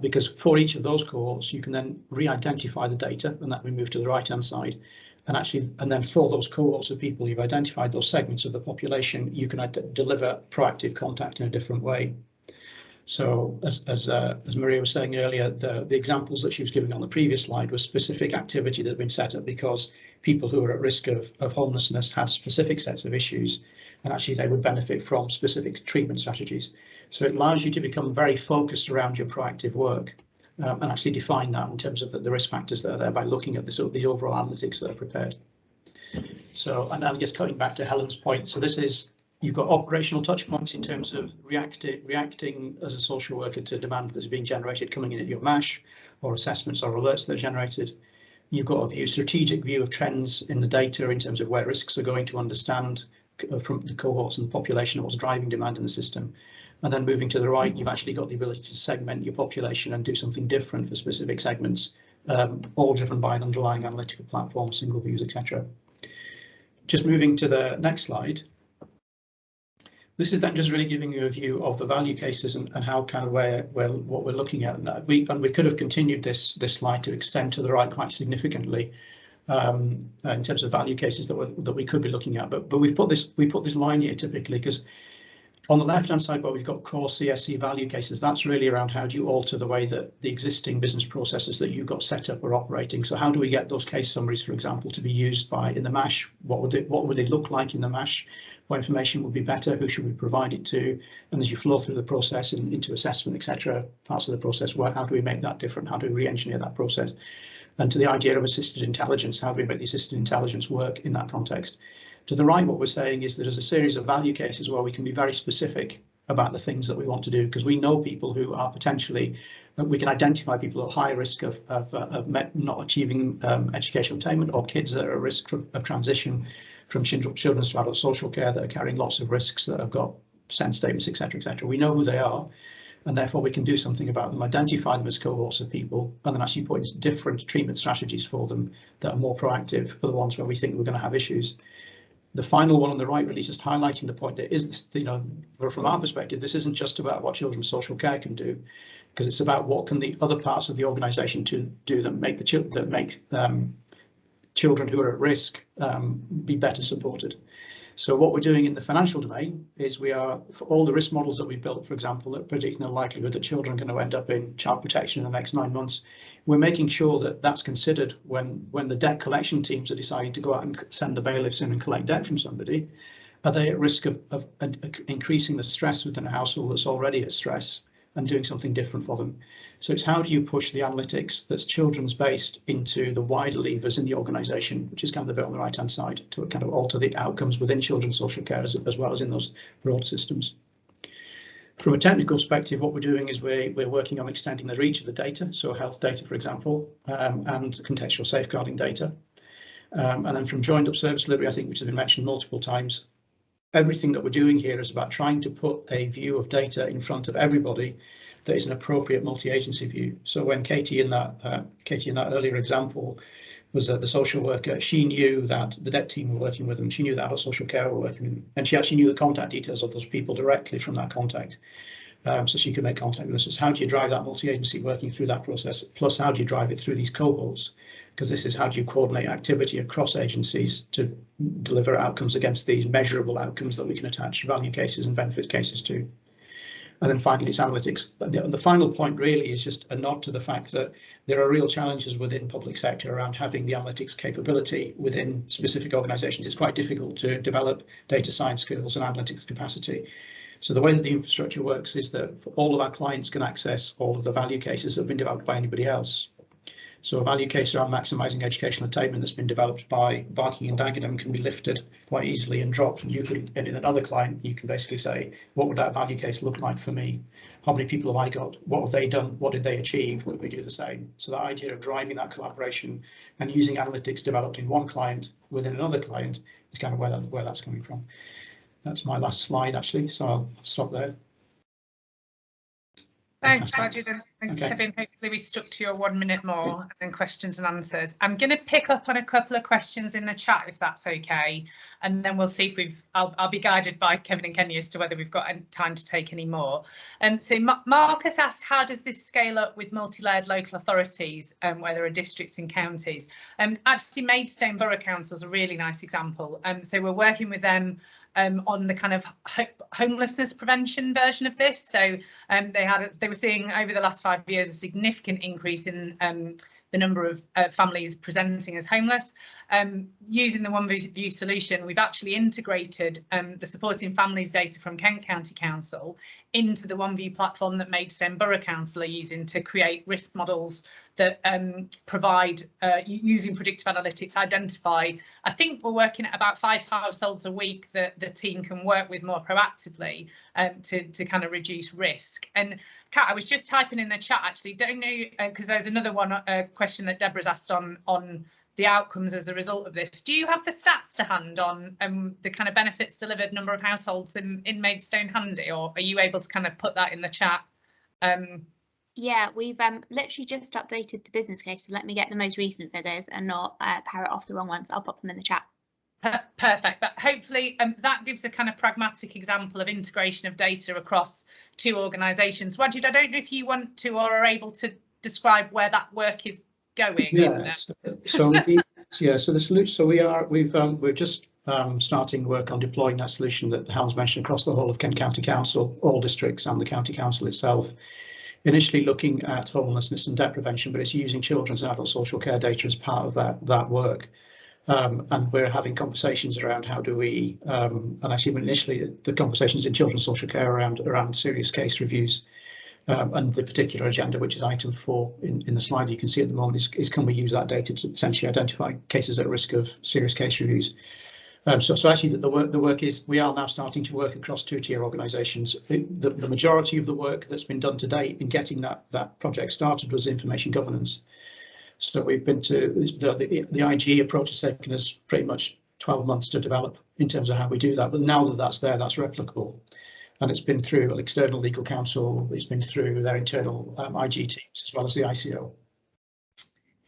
F: Because for each of those cohorts, you can then re-identify the data, and that we move to the right-hand side. And then for those cohorts of people you've identified, those segments of the population, you can deliver proactive contact in a different way. So as Maria was saying earlier, the examples that she was giving on the previous slide was specific activity that had been set up because people who are at risk of homelessness have specific sets of issues, and actually they would benefit from specific treatment strategies. So it allows you to become very focused around your proactive work and actually define that in terms of the risk factors that are there by looking at the overall analytics that are prepared. So, and I guess coming back to Helen's point, so this is, you've got operational touch points in terms of reacting as a social worker to demand that's being generated coming in at your MASH, or assessments or alerts that are generated. You've got a strategic view of trends in the data in terms of where risks are going, to understand from the cohorts and the population what's driving demand in the system. And then moving to the right, you've actually got the ability to segment your population and do something different for specific segments, all driven by an underlying analytical platform, single views, etc. Just moving to the next slide. This is then just really giving you a view of the value cases and how kind of what we're looking at. And we could have continued this slide to extend to the right quite significantly in terms of value cases that we could be looking at. But we put this line here typically because On the left-hand side, where we've got core CSC value cases, that's really around how do you alter the way that the existing business processes that you've got set up are operating. So how do we get those case summaries, for example, to be used in the MASH? What would they look like in the MASH? What information would be better? Who should we provide it to? And as you flow through the process and into assessment, etc., parts of the process, how do we make that different? How do we re-engineer that process? And to the idea of assisted intelligence, how do we make the assisted intelligence work in that context? To the right, what we're saying is that there's a series of value cases where we can be very specific about the things that we want to do, because we know people who are potentially, we can identify people at high risk of not achieving educational attainment, or kids that are at risk of transition from children's to adult social care that are carrying lots of risks, that have got SEND statements, etc., etc. We know who they are, and therefore we can do something about them, identify them as cohorts of people, and then actually put in different treatment strategies for them that are more proactive for the ones where we think we're going to have issues. The final one on the right really just highlighting the point that is, from our perspective, this isn't just about what children's social care can do, because it's about what can the other parts of the organisation to do that make children who are at risk be better supported. So what we're doing in the financial domain is we are, for all the risk models that we built, for example, that predict the likelihood that children are going to end up in child protection in the next 9 months, we're making sure that that's considered when the debt collection teams are deciding to go out and send the bailiffs in and collect debt from somebody. Are they at risk of increasing the stress within a household that's already at stress, and doing something different for them? So it's how do you push the analytics that's children's based into the wider levers in the organisation, which is kind of the bit on the right hand side, to kind of alter the outcomes within children's social care as well as in those broad systems. From a technical perspective, what we're doing is we're working on extending the reach of the data, so health data, for example, and contextual safeguarding data. And then from joined up service delivery, I think, which has been mentioned multiple times, everything that we're doing here is about trying to put a view of data in front of everybody that is an appropriate multi-agency view. So when Katie in that earlier example was the social worker, she knew that the debt team were working with them, she knew that adult social care were working with them, and she actually knew the contact details of those people directly from that contact. So she could make contact with us. So how do you drive that multi-agency working through that process? Plus, how do you drive it through these cohorts? Because this is how do you coordinate activity across agencies to deliver outcomes against these measurable outcomes that we can attach value cases and benefit cases to. And then finally, it's analytics. But the final point really is just a nod to the fact that there are real challenges within public sector around having the analytics capability within specific organisations. It's quite difficult to develop data science skills and analytics capacity. So the way that the infrastructure works is that all of our clients can access all of the value cases that have been developed by anybody else. So a value case around maximising educational attainment that's been developed by Barking and Dagenham can be lifted quite easily and dropped. And you can, and in another client, you can basically say, what would that value case look like for me? How many people have I got? What have they done? What did they achieve? What did we do the same? So that idea of driving that collaboration and using analytics developed in one client within another client is kind of where that's coming from. That's my last slide, actually, so I'll stop there.
D: Thanks, Majid and
F: Okay.
D: Kevin. Hopefully we stuck to your 1 minute more and then questions and answers. I'm going to pick up on a couple of questions in the chat, if that's okay, and then we'll see if I'll be guided by Kevin and Kenya as to whether we've got time to take any more. So Marcus asked, how does this scale up with multi-layered local authorities, where there are districts and counties? Actually, Maidstone Borough Council is a really nice example. So we're working with them on the kind of homelessness prevention version of this. So they were seeing over the last 5 years a significant increase in the number of families presenting as homeless. Using the One View solution, we've actually integrated the supporting families data from Kent County Council into the One View platform that Maidstone Borough Council are using to create risk models that provide, using predictive analytics, identify, I think we're working at about 5 households a week that the team can work with more proactively to kind of reduce risk. And Kat, I was just typing in the chat, actually, don't know, because there's another question that Deborah's asked on the outcomes as a result of this. Do you have the stats to hand on the kind of benefits delivered, number of households in Maidstone handy, or are you able to kind of put that in the chat?
G: Yeah, we've literally just updated the business case, so let me get the most recent figures and not parrot off the wrong ones. I'll pop them in the chat.
D: Perfect, but hopefully that gives a kind of pragmatic example of integration of data across 2 organisations. Wajid, I don't know if you want to or are able to describe where that work is going.
F: Yeah. So the solution. So we've just starting work on deploying that solution that Helen's mentioned across the whole of Kent County Council, all districts and the County Council itself. Initially looking at homelessness and debt prevention, but it's using children's and adult social care data as part of that work. And we're having conversations around how do we, and actually initially the conversations in children's social care around serious case reviews, and the particular agenda, which is item 4 in the slide you can see at the moment, is can we use that data to potentially identify cases at risk of serious case reviews. So actually the work is, we are now starting to work across 2-tier organisations. The majority of the work that's been done to date in getting that project started was information governance. So we've been to the IG approach has taken us pretty much 12 months to develop in terms of how we do that. But now that that's there, that's replicable. And it's been through an external legal counsel, it's been through their internal IG teams, as well as the ICO.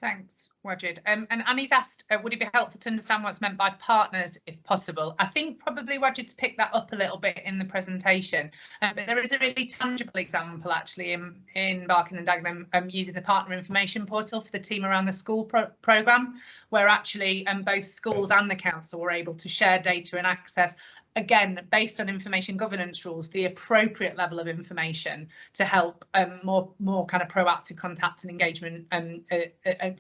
D: Thanks, Wajid. And Annie's asked, would it be helpful to understand what's meant by partners, if possible? I think probably Wajid's picked that up a little bit in the presentation, but there is a really tangible example actually in Barking and Dagenham using the partner information portal for the team around the school programme, where actually both schools and the council were able to share data and access, again, based on information governance rules, the appropriate level of information to help more kind of proactive contact and engagement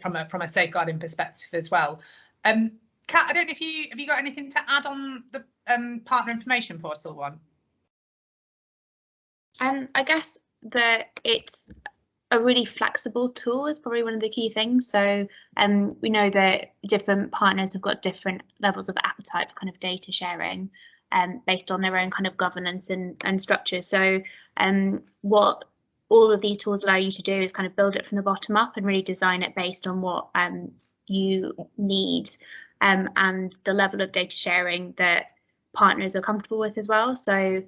D: from a safeguarding perspective as well. Kat, I don't know if have you got anything to add on the partner information portal one?
G: I guess that it's a really flexible tool is probably one of the key things. So we know that different partners have got different levels of appetite for kind of data sharing. Based on their own kind of governance and structure. So what all of these tools allow you to do is kind of build it from the bottom up and really design it based on what you need and the level of data sharing that partners are comfortable with as well. So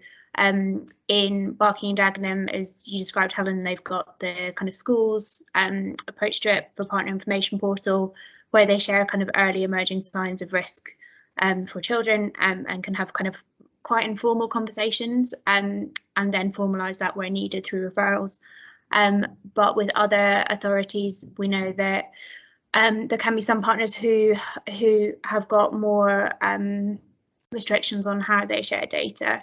G: in Barking and Dagenham, as you described, Helen, they've got the kind of schools approach to it for partner information portal, where they share kind of early emerging signs of risk for children and can have kind of quite informal conversations and then formalise that where needed through referrals. But with other authorities, we know that there can be some partners who have got more restrictions on how they share data.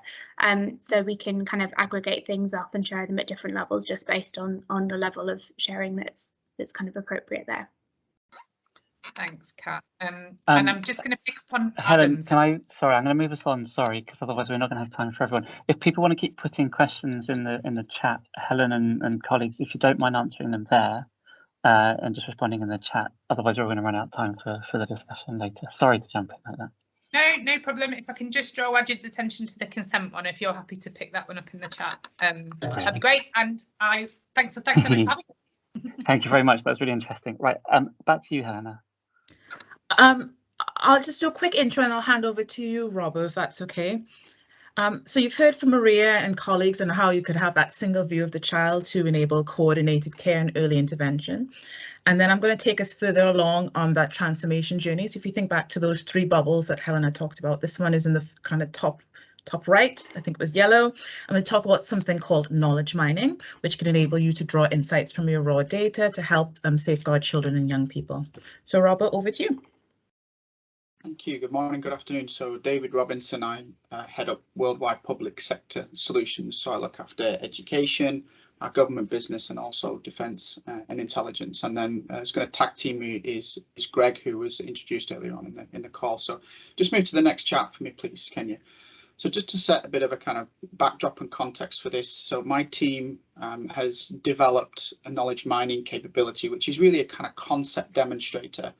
G: So we can kind of aggregate things up and share them at different levels just based on the level of sharing that's kind of appropriate there.
D: Thanks, Kat. And I'm just going to pick up on
H: Helen, I'm going to move us on, sorry, because otherwise we're not going to have time for everyone. If people want to keep putting questions in the chat, Helen and colleagues, if you don't mind answering them there and just responding in the chat, otherwise we're going to run out of time for the discussion later. Sorry to jump in like that.
D: No problem. If I can just draw Wajid's attention to the consent one, if you're happy to pick that one up in the chat, that'd be great. And thanks so much for having us.
H: Thank you very much. That's really interesting. Right, back to you, Helena.
C: I'll just do a quick intro and I'll hand over to you, Robert, if that's okay. So you've heard from Maria and colleagues on how you could have that single view of the child to enable coordinated care and early intervention. And then I'm going to take us further along on that transformation journey. So if you think back to those 3 bubbles that Helena talked about, this one is in the kind of top right, I think it was yellow. I'm going to talk about something called knowledge mining, which can enable you to draw insights from your raw data to help safeguard children and young people. So Robert, over to you.
I: Thank you. Good morning, good afternoon. So David Robinson, I head up worldwide public sector solutions. So I look after education, our government business, and also defence and intelligence. And then it's going to tag team me is Greg, who was introduced earlier on in the call. So just move to the next chart for me, please, Kenya. So just to set a bit of a kind of backdrop and context for this. So my team has developed a knowledge mining capability, which is really a kind of concept demonstrator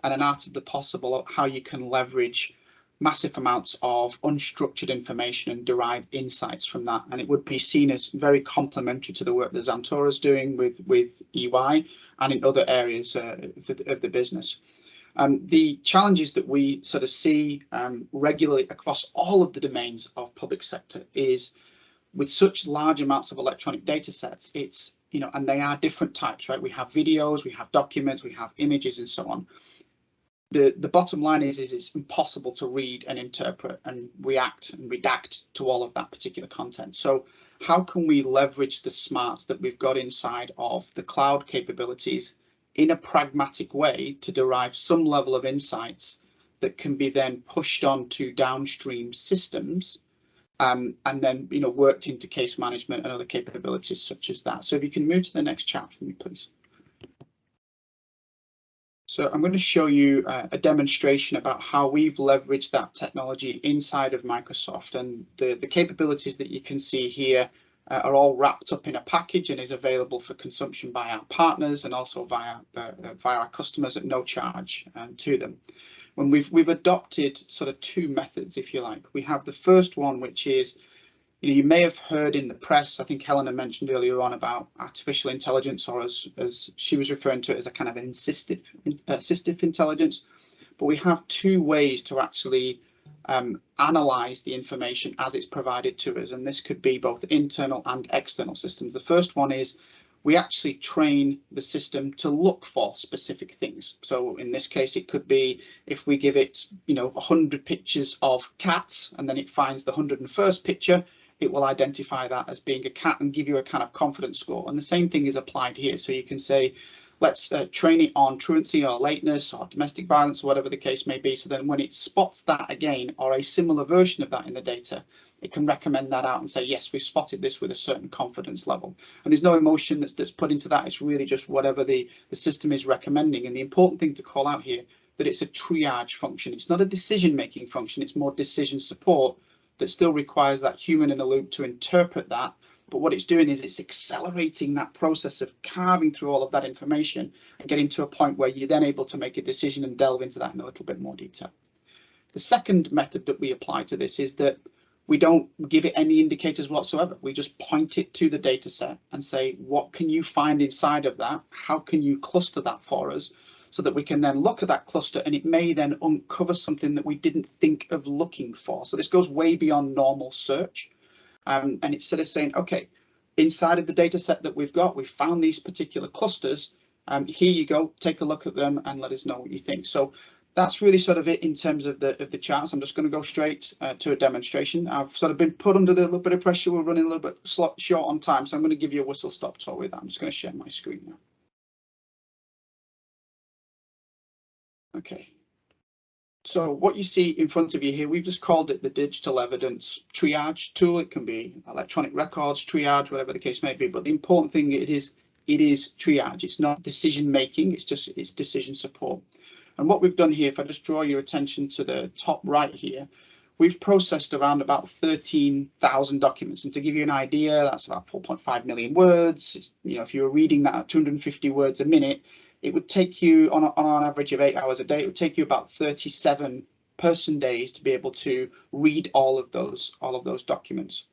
I: and an art of the possible of how you can leverage massive amounts of unstructured information and derive insights from that. And it would be seen as very complementary to the work that Xantora is doing with EY and in other areas of the business. The challenges that we sort of see regularly across all of the domains of public sector is with such large amounts of electronic data sets, it's, and they are different types, right? We have videos, we have documents, we have images and so on. The bottom line is it's impossible to read and interpret and react and redact to all of that particular content. So how can we leverage the smarts that we've got inside of the cloud capabilities in a pragmatic way to derive some level of insights that can be then pushed on to downstream systems and then worked into case management and other capabilities such as that. So if you can move to the next chart for me, please. So I'm going to show you a demonstration about how we've leveraged that technology inside of Microsoft, and the capabilities that you can see here are all wrapped up in a package and is available for consumption by our partners and also via our customers at no charge to them. When we've adopted sort of two methods, if you like. We have the first one, which is, you may have heard in the press, I think Helena mentioned earlier on, about artificial intelligence, or as she was referring to it, as a kind of an assistive intelligence. But we have two ways to actually analyze the information as it's provided to us, and this could be both internal and external systems. The first one is we actually train the system to look for specific things. So in this case, it could be if we give it 100 pictures of cats and then it finds the 101st picture, it will identify that as being a cat and give you a kind of confidence score. And the same thing is applied here. So you can say, let's train it on truancy or lateness or domestic violence or whatever the case may be. So then when it spots that again, or a similar version of that in the data, it can recommend that out and say, yes, we've spotted this with a certain confidence level. And there's no emotion that's put into that. It's really just whatever the system is recommending. And the important thing to call out here, that it's a triage function. It's not a decision-making function. It's more decision support that still requires that human in the loop to interpret that. But what it's doing is it's accelerating that process of carving through all of that information and getting to a point where you're then able to make a decision and delve into that in a little bit more detail. The second method that we apply to this is that we don't give it any indicators whatsoever. We just point it to the data set and say, what can you find inside of that? How can you cluster that for us? So that we can then look at that cluster and it may then uncover something that we didn't think of looking for. So this goes way beyond normal search. And instead of saying, OK, inside of the data set that we've got, we've found these particular clusters. Here you go, take a look at them and let us know what you think. So that's really sort of it in terms of the charts. I'm just going to go straight to a demonstration. I've sort of been put under a little bit of pressure. We're running a little bit short on time, so I'm going to give you a whistle stop tour with that. I'm just going to share my screen now. Okay. So what you see in front of you here, we've just called it the digital evidence triage tool. It can be electronic records, triage, whatever the case may be. But the important thing it is triage. It's not decision making. It's decision support. And what we've done here, if I just draw your attention to the top right here, we've processed around about 13,000 documents. And to give you an idea, that's about 4.5 million words. If you were reading that at 250 words a minute, it would take you on an average of 8 hours a day. It would take you about 37 person days to be able to read all of those documents.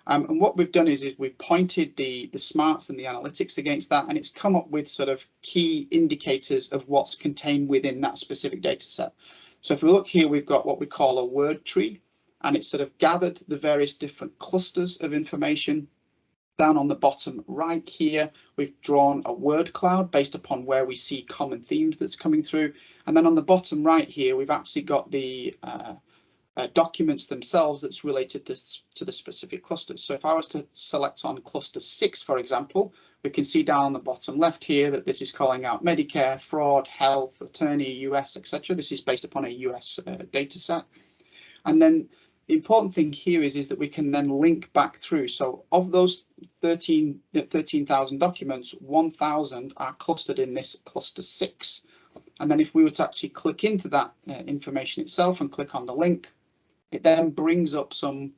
I: And what we've done is we've pointed the smarts and the analytics against that, and it's come up with sort of key indicators of what's contained within that specific data set. So if we look here, we've got what we call a word tree, and it's sort of gathered the various different clusters of information. Down on the bottom right here, we've drawn a word cloud based upon where we see common themes that's coming through. And then on the bottom right here, we've actually got the documents themselves that's related to the specific clusters. So if I was to select on cluster 6, for example, we can see down on the bottom left here that this is calling out Medicare, fraud, health, attorney, US, etc. This is based upon a US data set. And then the important thing here is that we can then link back through. So of those 13,000 documents, 1,000 are clustered in this cluster 6. And then if we were to actually click into that information itself and click on the link, it then brings up some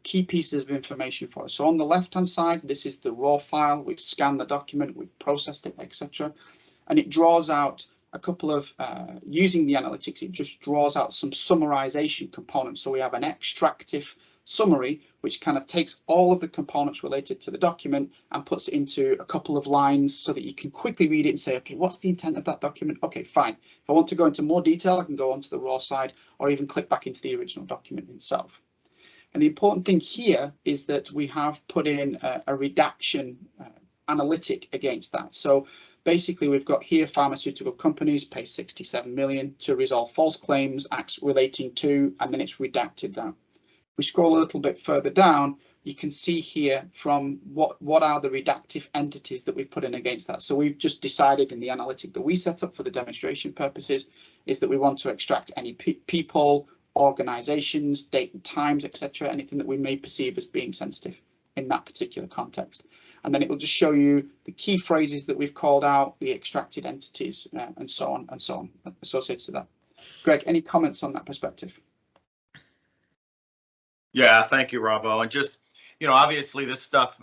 I: key pieces of information for us. So on the left-hand side, this is the raw file. We've scanned the document, we've processed it, etc. And it draws out a couple of, using the analytics, it just draws out some summarization components. So we have an extractive summary, which kind of takes all of the components related to the document and puts it into a couple of lines so that you can quickly read it and say, okay, what's the intent of that document? Okay, fine. If I want to go into more detail, I can go onto the raw side or even click back into the original document itself. And the important thing here is that we have put in a redaction analytic against that. So basically, we've got here pharmaceutical companies pay 67 million to resolve false claims, acts relating to, and then it's redacted that. We scroll a little bit further down, you can see here from what are the redactive entities that we've put in against that. So we've just decided in the analytic that we set up for the demonstration purposes is that we want to extract any people, organizations, date and times, etc., anything that we may perceive as being sensitive in that particular context. And then it will just show you the key phrases that we've called out, the extracted entities, and so on associated to that. Greg, any comments on that perspective?
J: Yeah, thank you, Robbo. And just, you know, obviously this stuff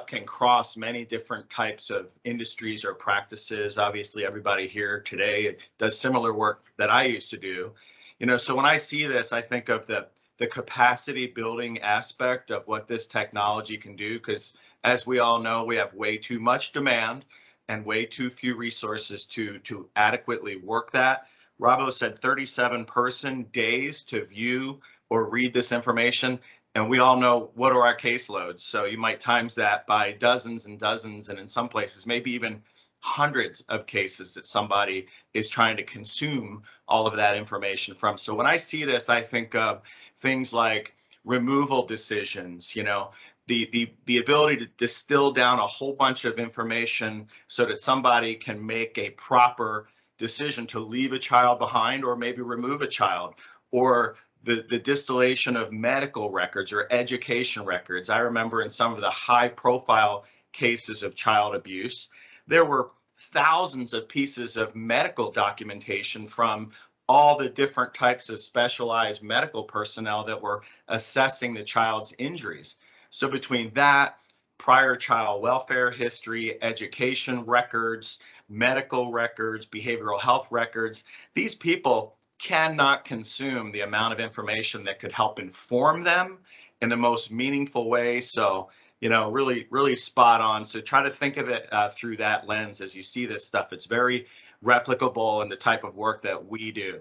J: can cross many different types of industries or practices. Obviously, everybody here today does similar work that I used to do. You know, so when I see this, I think of the capacity building aspect of what this technology can do, because as we all know, we have way too much demand and way too few resources to adequately work that. Robbo said 37 person days to view or read this information. And we all know what are our caseloads. So you might times that by dozens and dozens, and in some places, maybe even hundreds of cases that somebody is trying to consume all of that information from. So when I see this, I think of things like removal decisions, you know, the ability to distill down a whole bunch of information so that somebody can make a proper decision to leave a child behind or maybe remove a child, or the distillation of medical records or education records. I remember in some of the high profile cases of child abuse, there were thousands of pieces of medical documentation from all the different types of specialized medical personnel that were assessing the child's injuries. So between that, prior child welfare history, education records, medical records, behavioral health records, these people cannot consume the amount of information that could help inform them in the most meaningful way. So, you know, really spot on. So try to think of it through that lens as you see this stuff. It's very replicable in the type of work that we do.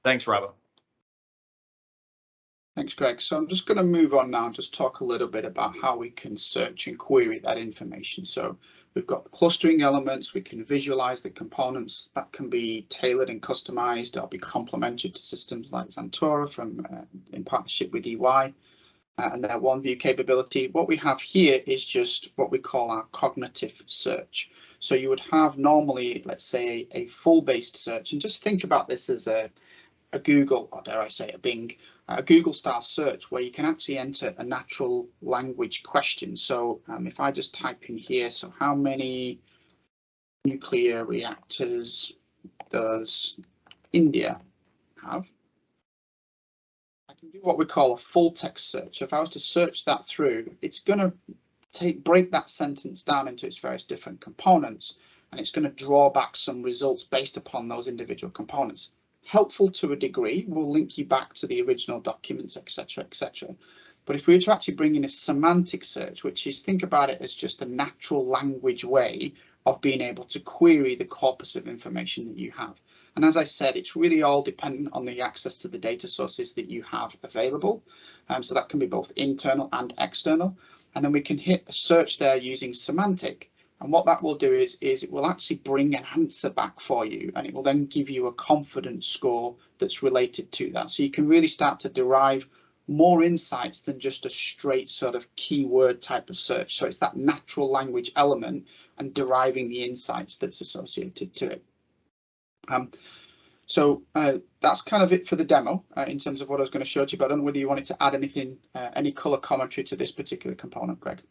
J: Thanks, Robbo.
I: Thanks, Greg. So I'm just going to move on now and just talk a little bit about how we can search and query that information. So we've got clustering elements, we can visualize the components that can be tailored and customized. That'll be complementary to systems like Xantora from in partnership with EY and their OneView capability. What we have here is just what we call our cognitive search. So you would have normally, let's say, a full-based search, and just think about this as a Google, or dare I say a Bing, a Google style search where you can actually enter a natural language question. So if I just type in here, so how many nuclear reactors does India have? I can do what we call a full text search. If I was to search that through, it's going to break that sentence down into its various different components, and it's going to draw back some results based upon those individual components. Helpful to a degree, will link you back to the original documents, etc., etc. But if we were to actually bring in a semantic search, which is, think about it as just a natural language way of being able to query the corpus of information that you have. And as I said, it's really all dependent on the access to the data sources that you have available. So that can be both internal and external. And then we can hit a search there using semantic. And what that will do is it will actually bring an answer back for you, and it will then give you a confidence score that's related to that. So you can really start to derive more insights than just a straight sort of keyword type of search. So it's that natural language element and deriving the insights that's associated to it. So that's kind of it for the demo in terms of what I was going to show you, but I don't know whether you wanted to add anything, any color commentary to this particular component, Greg.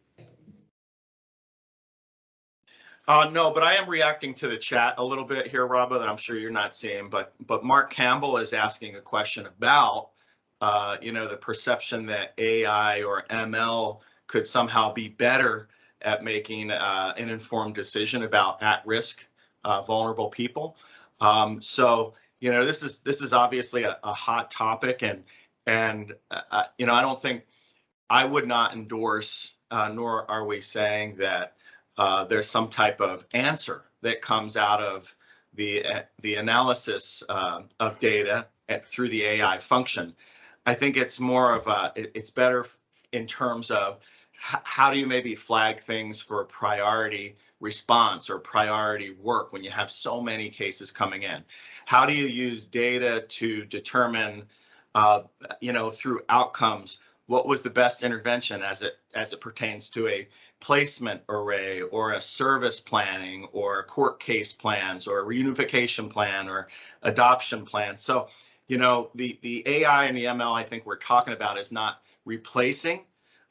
J: No, but I am reacting to the chat a little bit here, Robbo, that I'm sure you're not seeing. But Mark Campbell is asking a question about, you know, the perception that AI or ML could somehow be better at making an informed decision about at-risk, vulnerable people. So, you know, this is obviously a hot topic, and you know, I don't think I would not endorse, nor are we saying that. There's some type of answer that comes out of the analysis of data through the AI function. I think it's more of it's better in terms of how do you maybe flag things for priority response or priority work when you have so many cases coming in? How do you use data to determine, you know, through outcomes, what was the best intervention as it pertains to a placement array or a service planning or court case plans or a reunification plan or adoption plan. So, you know, the AI and the ML I think we're talking about is not replacing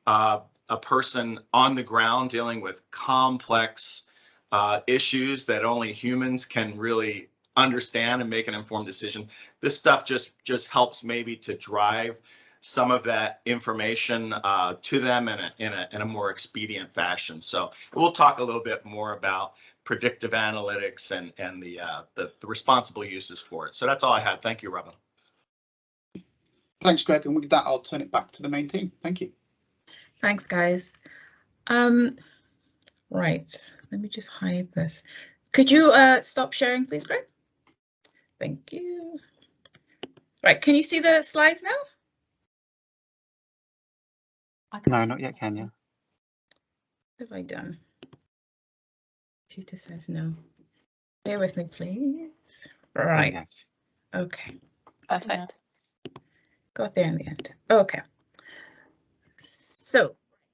J: a person on the ground dealing with complex issues that only humans can really understand and make an informed decision. This stuff just helps maybe to drive some of that information to them in a more expedient fashion. So we'll talk a little bit more about predictive analytics and the responsible uses for it. So that's all I had. Thank you, Robin.
I: Thanks, Greg. And with that, I'll turn it back to the main team. Thank you.
C: Thanks, guys. Right, let me just hide this. Could you stop sharing, please, Greg? Thank you. Right, can you see the slides now?
H: No, not yet, Kenya.
C: What have I done? Computer says no. Bear with me, please. Right. Okay.
E: Perfect.
C: Got there in the end. Okay.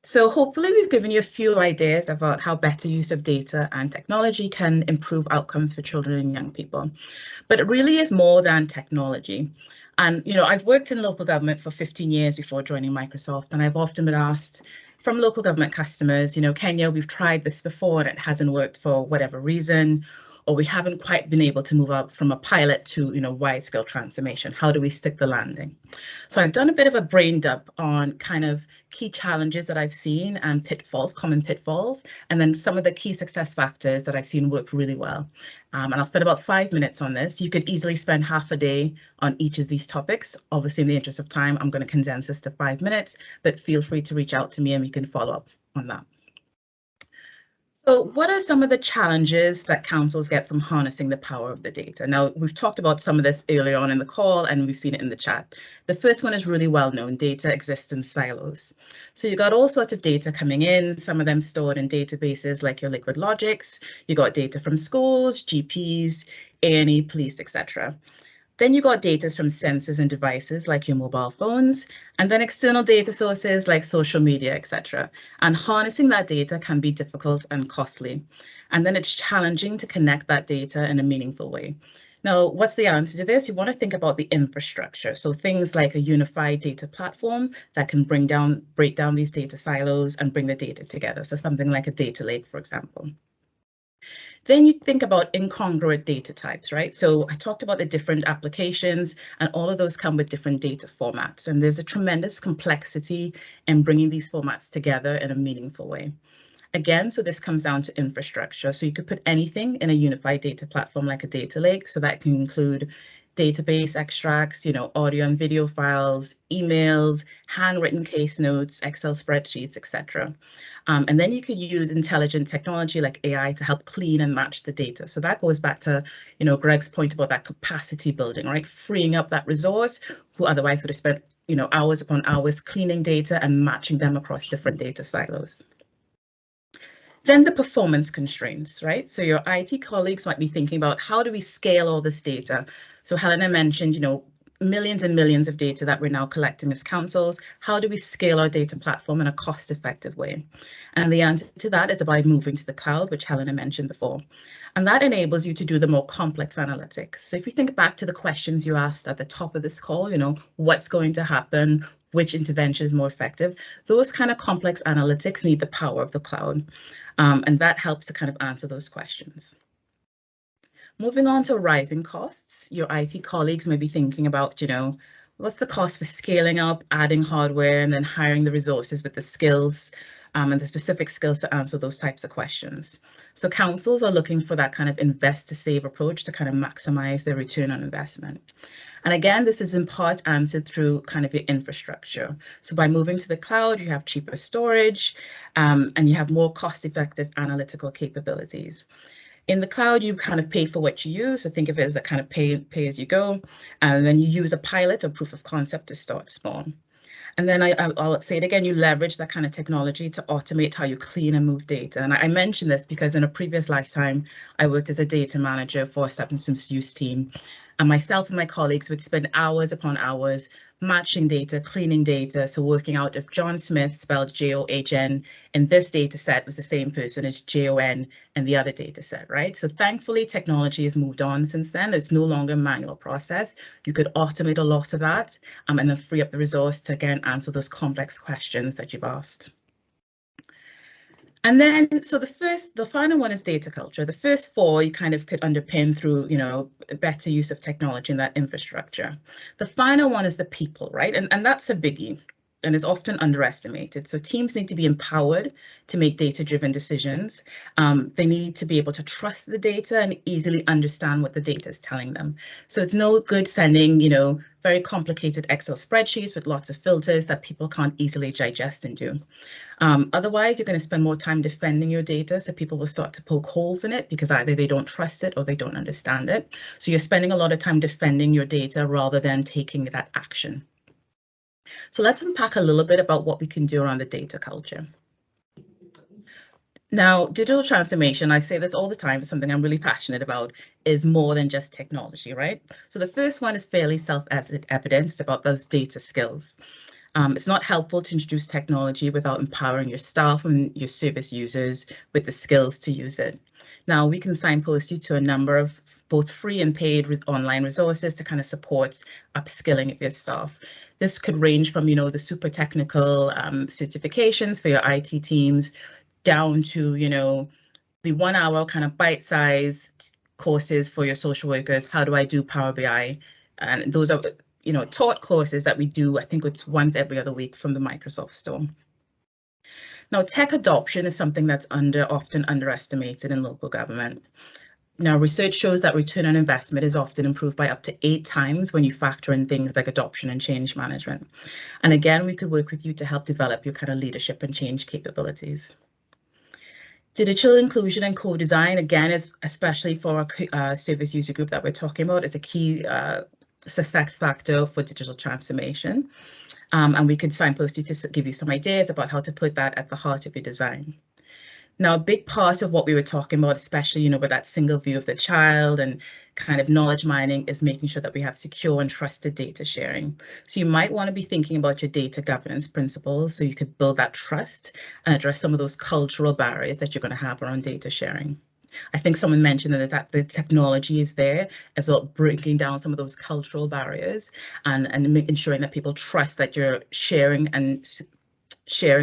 C: So hopefully we've given you a few ideas about how better use of data and technology can improve outcomes for children and young people. But it really is more than technology. And, you know, I've worked in local government for 15 years before joining Microsoft, and I've often been asked from local government customers, you know, Kenya, we've tried this before and it hasn't worked for whatever reason, or we haven't quite been able to move up from a pilot to, you know, wide scale transformation. How do we stick the landing? So I've done a bit of a brain dump on kind of key challenges that I've seen and pitfalls, common pitfalls, and then some of the key success factors that I've seen work really well. And I'll spend about 5 minutes on this. You could easily spend half a day on each of these topics. Obviously, in the interest of time, I'm going to condense this to 5 minutes, but feel free to reach out to me and we can follow up on that. So what are some of the challenges that councils get from harnessing the power of the data? Now, we've talked about some of this earlier on in the call and we've seen it in the chat. The first one is really well known. Data exists in silos. So you got all sorts of data coming in, some of them stored in databases like your Liquid Logics. You got data from schools, GPs, A&E, police, etc. Then you got data from sensors and devices like your mobile phones, and then external data sources like social media, etc. And harnessing that data can be difficult and costly. And then it's challenging to connect that data in a meaningful way. Now, what's the answer to this? You want to think about the infrastructure. So things like a unified data platform that can break down these data silos and bring the data together. So something like a data lake, for example. Then you think about incongruent data types, right? So I talked about the different applications and all of those come with different data formats. And there's a tremendous complexity in bringing these formats together in a meaningful way. Again, so this comes down to infrastructure. So you could put anything in a unified data platform like a data lake. So that can include database extracts, you know, audio and video files, emails, handwritten case notes, Excel spreadsheets, etc. And then you could use intelligent technology like AI to help clean and match the data. So that goes back to, you know, Greg's point about that capacity building, right? Freeing up that resource who otherwise would have spent, you know, hours upon hours cleaning data and matching them across different data silos. Then the performance constraints, right? So your IT colleagues might be thinking about how do we scale all this data? So Helena mentioned, you know, millions and millions of data that we're now collecting as councils. How do we scale our data platform in a cost-effective way? And the answer to that is by moving to the cloud, which Helena mentioned before. And that enables you to do the more complex analytics. So if you think back to the questions you asked at the top of this call, you know, what's going to happen? Which intervention is more effective? Those kind of complex analytics need the power of the cloud. And that helps to kind of answer those questions. Moving on to rising costs, your IT colleagues may be thinking about, you know, what's the cost for scaling up, adding hardware, and then hiring the resources with the skills and the specific skills to answer those types of questions. So councils are looking for that kind of invest to save approach to kind of maximize their return on investment. And again, this is in part answered through kind of your infrastructure. So by moving to the cloud, you have cheaper storage and you have more cost-effective analytical capabilities. In the cloud, you kind of pay for what you use. So think of it as a kind of pay as you go. And then you use a pilot or proof of concept to start small. And then I'll say it again, you leverage that kind of technology to automate how you clean and move data. And I mention this because in a previous lifetime, I worked as a data manager for a substance misuse team. And myself and my colleagues would spend hours upon hours matching data, cleaning data, so working out if John Smith, spelled John, in this data set was the same person as Jon in the other data set, right? So thankfully, technology has moved on since then. It's no longer a manual process. You could automate a lot of that and then free up the resource to, again, answer those complex questions that you've asked. And then, so the final one is data culture. The first four you kind of could underpin through, you know, better use of technology and that infrastructure. The final one is the people, right? And that's a biggie and is often underestimated. So teams need to be empowered to make data-driven decisions. They need to be able to trust the data and easily understand what the data is telling them. So it's no good sending, you know, very complicated Excel spreadsheets with lots of filters that people can't easily digest and do. Otherwise, you're going to spend more time defending your data, so people will start to poke holes in it because either they don't trust it or they don't understand it. So you're spending a lot of time defending your data rather than taking that action. So let's unpack a little bit about what we can do around the data culture. Now, digital transformation, I say this all the time, something I'm really passionate about, is more than just technology, right? So the first one is fairly self-evident about those data skills. It's not helpful to introduce technology without empowering your staff and your service users with the skills to use it. Now, we can signpost you to a number of both free and paid online resources to kind of support upskilling of your staff. This could range from, you know, the super technical certifications for your IT teams down to, you know, the 1 hour kind of bite-sized courses for your social workers. How do I do Power BI? And those are, you know, taught courses that we do, I think it's once every other week from the Microsoft Store. Now, tech adoption is something that's often underestimated in local government. Now, research shows that return on investment is often improved by up to 8 times when you factor in things like adoption and change management. And again, we could work with you to help develop your kind of leadership and change capabilities. Digital inclusion and co-design, again, is especially for our service user group that we're talking about, is a key success factor for digital transformation. And we could signpost you to give you some ideas about how to put that at the heart of your design. Now, a big part of what we were talking about, especially, you know, with that single view of the child and kind of knowledge mining, is making sure that we have secure and trusted data sharing. So you might want to be thinking about your data governance principles so you could build that trust and address some of those cultural barriers that you're going to have around data sharing. I think someone mentioned that the technology is there as well, breaking down some of those cultural barriers and ensuring that people trust that you're sharing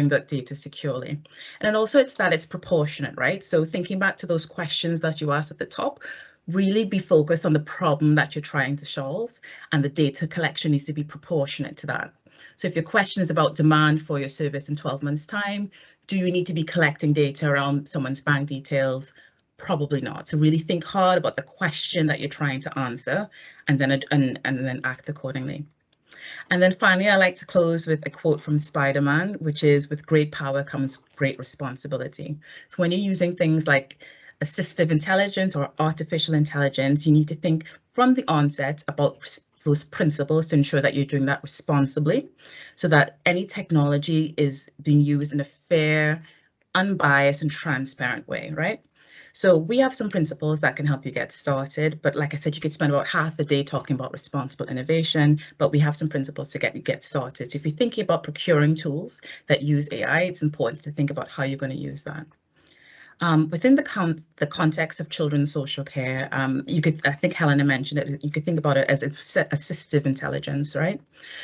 C: that data securely. And then also it's proportionate, right? So thinking back to those questions that you asked at the top, really be focused on the problem that you're trying to solve, and the data collection needs to be proportionate to that. So if your question is about demand for your service in 12 months time, do you need to be collecting data around someone's bank details? Probably not. So really think hard about the question that you're trying to answer and then act accordingly. And then finally, I like to close with a quote from Spider-Man, which is, "With great power comes great responsibility." So when you're using things like assistive intelligence or artificial intelligence, you need to think from the onset about those principles to ensure that you're doing that responsibly, so that any technology is being used in a fair, unbiased and transparent way, right? So we have some principles that can help you get started, but like I said, you could spend about half the day talking about responsible innovation, but we have some principles to get started. So if you're thinking about procuring tools that use AI, it's important to think about how you're going to use that. Within the context of children's social care, you could, I think Helena mentioned it, you could think about it as assistive intelligence, right?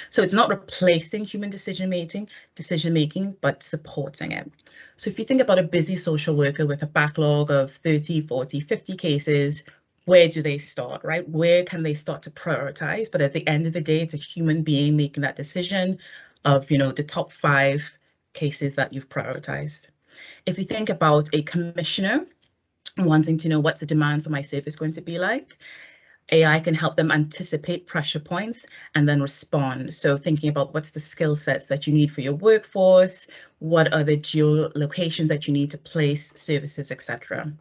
C: So it's not replacing human decision making, but supporting it. So if you think about a busy social worker with a backlog of 30, 40, 50 cases, where do they start, right? Where can they start to prioritize? But at the end of the day, it's a human being making that decision of, you know, the top 5 cases that you've prioritized. If you think about a commissioner wanting to know what's the demand for my service going to be like, AI can help them anticipate pressure points and then respond. So thinking about what's the skill sets that you need for your workforce, what are the geolocations that you need to place services, etc.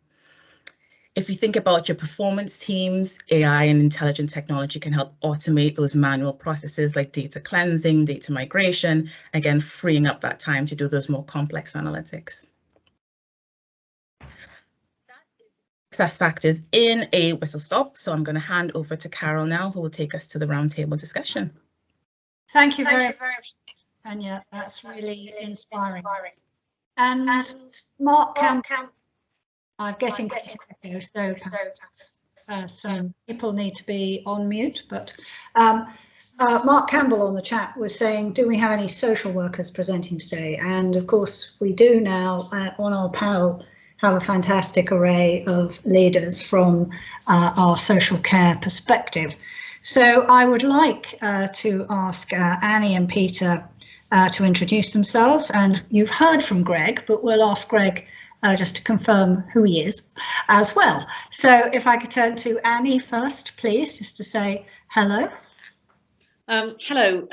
C: If you think about your performance teams, AI and intelligent technology can help automate those manual processes like data cleansing, data migration, again, freeing up that time to do those more complex analytics. Success factors in a whistle stop. So I'm going to hand over to Carol now, who will take us to the roundtable discussion.
A: Thank you very much, Tanya. That's really inspiring. And Mark Campbell, I'm getting quite echo, so perhaps some people need to be on mute, but Mark Campbell on the chat was saying, do we have any social workers presenting today? And of course we do now. On our panel have a fantastic array of leaders from our social care perspective. So I would like to ask Annie and Peter to introduce themselves, and you've heard from Greg, but we'll ask Greg just to confirm who he is as well. So if I could turn to Annie first, please, just to say hello.
K: Hello,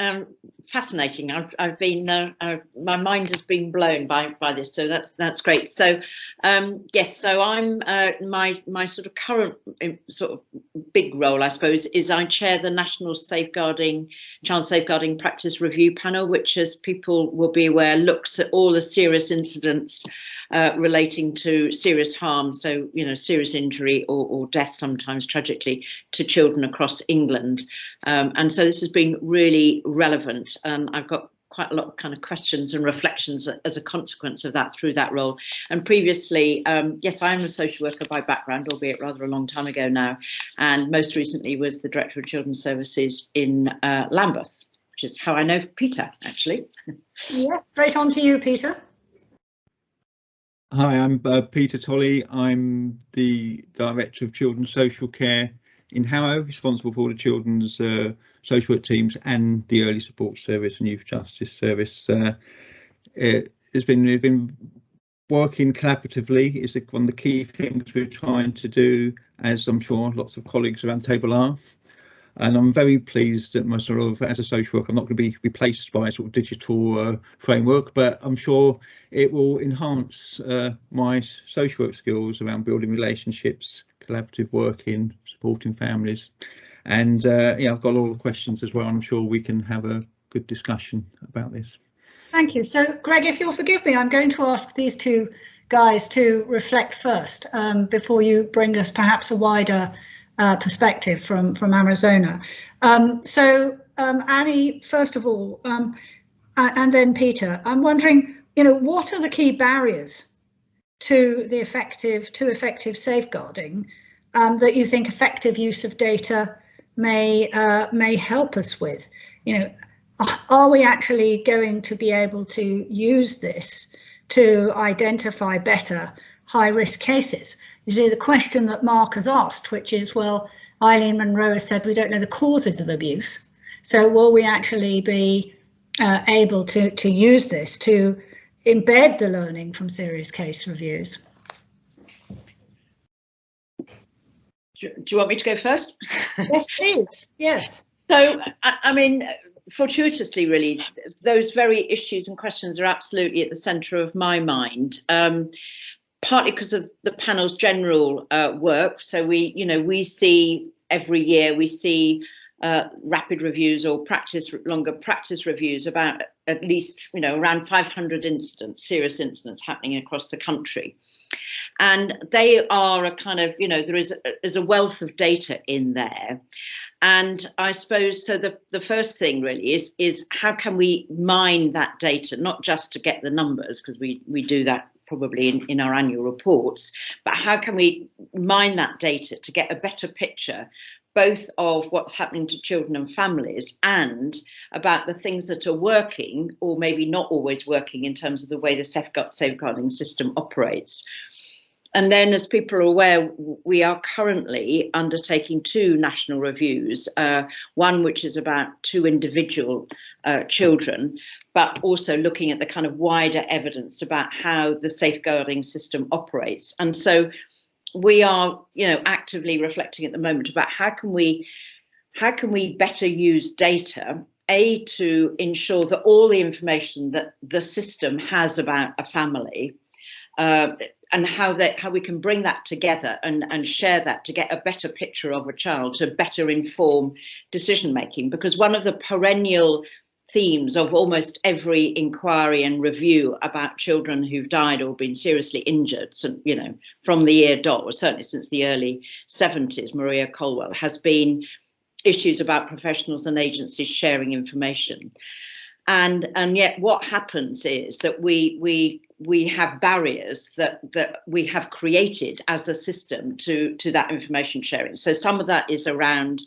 K: fascinating. I've been my mind has been blown by this, so that's great. So yes, so I'm my sort of current sort of big role, I suppose, is I chair the National Child Safeguarding Practice Review Panel, which, as people will be aware, looks at all the serious incidents relating to serious harm, so serious injury or death, sometimes tragically, to children across England. And so this has been really relevant, and I've got quite a lot of kind of questions and reflections as a consequence of that through that role. And previously, yes, I am a social worker by background, albeit rather a long time ago now, and most recently was the Director of Children's Services in Lambeth, which is how I know Peter, actually.
A: Yes, straight on to you, Peter.
L: Hi, I'm Peter Tolley. I'm the Director of Children's Social Care in Harrow, responsible for the children's social work teams and the Early Support Service and Youth Justice Service. We've been working collaboratively. Is one of the key things we're trying to do, as I'm sure lots of colleagues around the table are. And I'm very pleased that my sort of, as a social worker, I'm not going to be replaced by a sort of digital framework, but I'm sure it will enhance my social work skills around building relationships, collaborative working, supporting families. And yeah, I've got a lot of questions as well. I'm sure we can have a good discussion about this.
A: Thank you. So, Greg, if you'll forgive me, I'm going to ask these two guys to reflect first before you bring us perhaps a wider perspective from Arizona. Annie, first of all, and then Peter, I'm wondering, what are the key barriers to the effective safeguarding that you think effective use of data may help us with? Are we actually going to be able to use this to identify better high-risk cases? You see, the question that Mark has asked, which is, well, Eileen Monroe has said we don't know the causes of abuse. So will we actually be able to use this to embed the learning from serious case reviews?
K: Do you want me to go first?
A: Yes, please. Yes.
K: So, I mean, fortuitously, really, those very issues and questions are absolutely at the centre of my mind. Partly because of the panel's general work. So we see every year, we see rapid reviews or longer practice reviews about at least, around 500 incidents, serious incidents happening across the country. And they are a kind of, there is a wealth of data in there. And I suppose, so the first thing really is how can we mine that data, not just to get the numbers, because we do that probably in our annual reports, but how can we mine that data to get a better picture, both of what's happening to children and families and about the things that are working or maybe not always working in terms of the way the safeguarding system operates. And then, as people are aware, we are currently undertaking 2 national reviews, one which is about 2 individual children, but also looking at the kind of wider evidence about how the safeguarding system operates. And so we are, actively reflecting at the moment about how can we better use data, to ensure that all the information that the system has about a family and how we can bring that together and share that to get a better picture of a child to better inform decision making. Because one of the perennial themes of almost every inquiry and review about children who've died or been seriously injured, so, from the year dot, or certainly since the early 70s, Maria Colwell, has been issues about professionals and agencies sharing information. And yet what happens is that we have barriers that we have created as a system to that information sharing. So some of that is around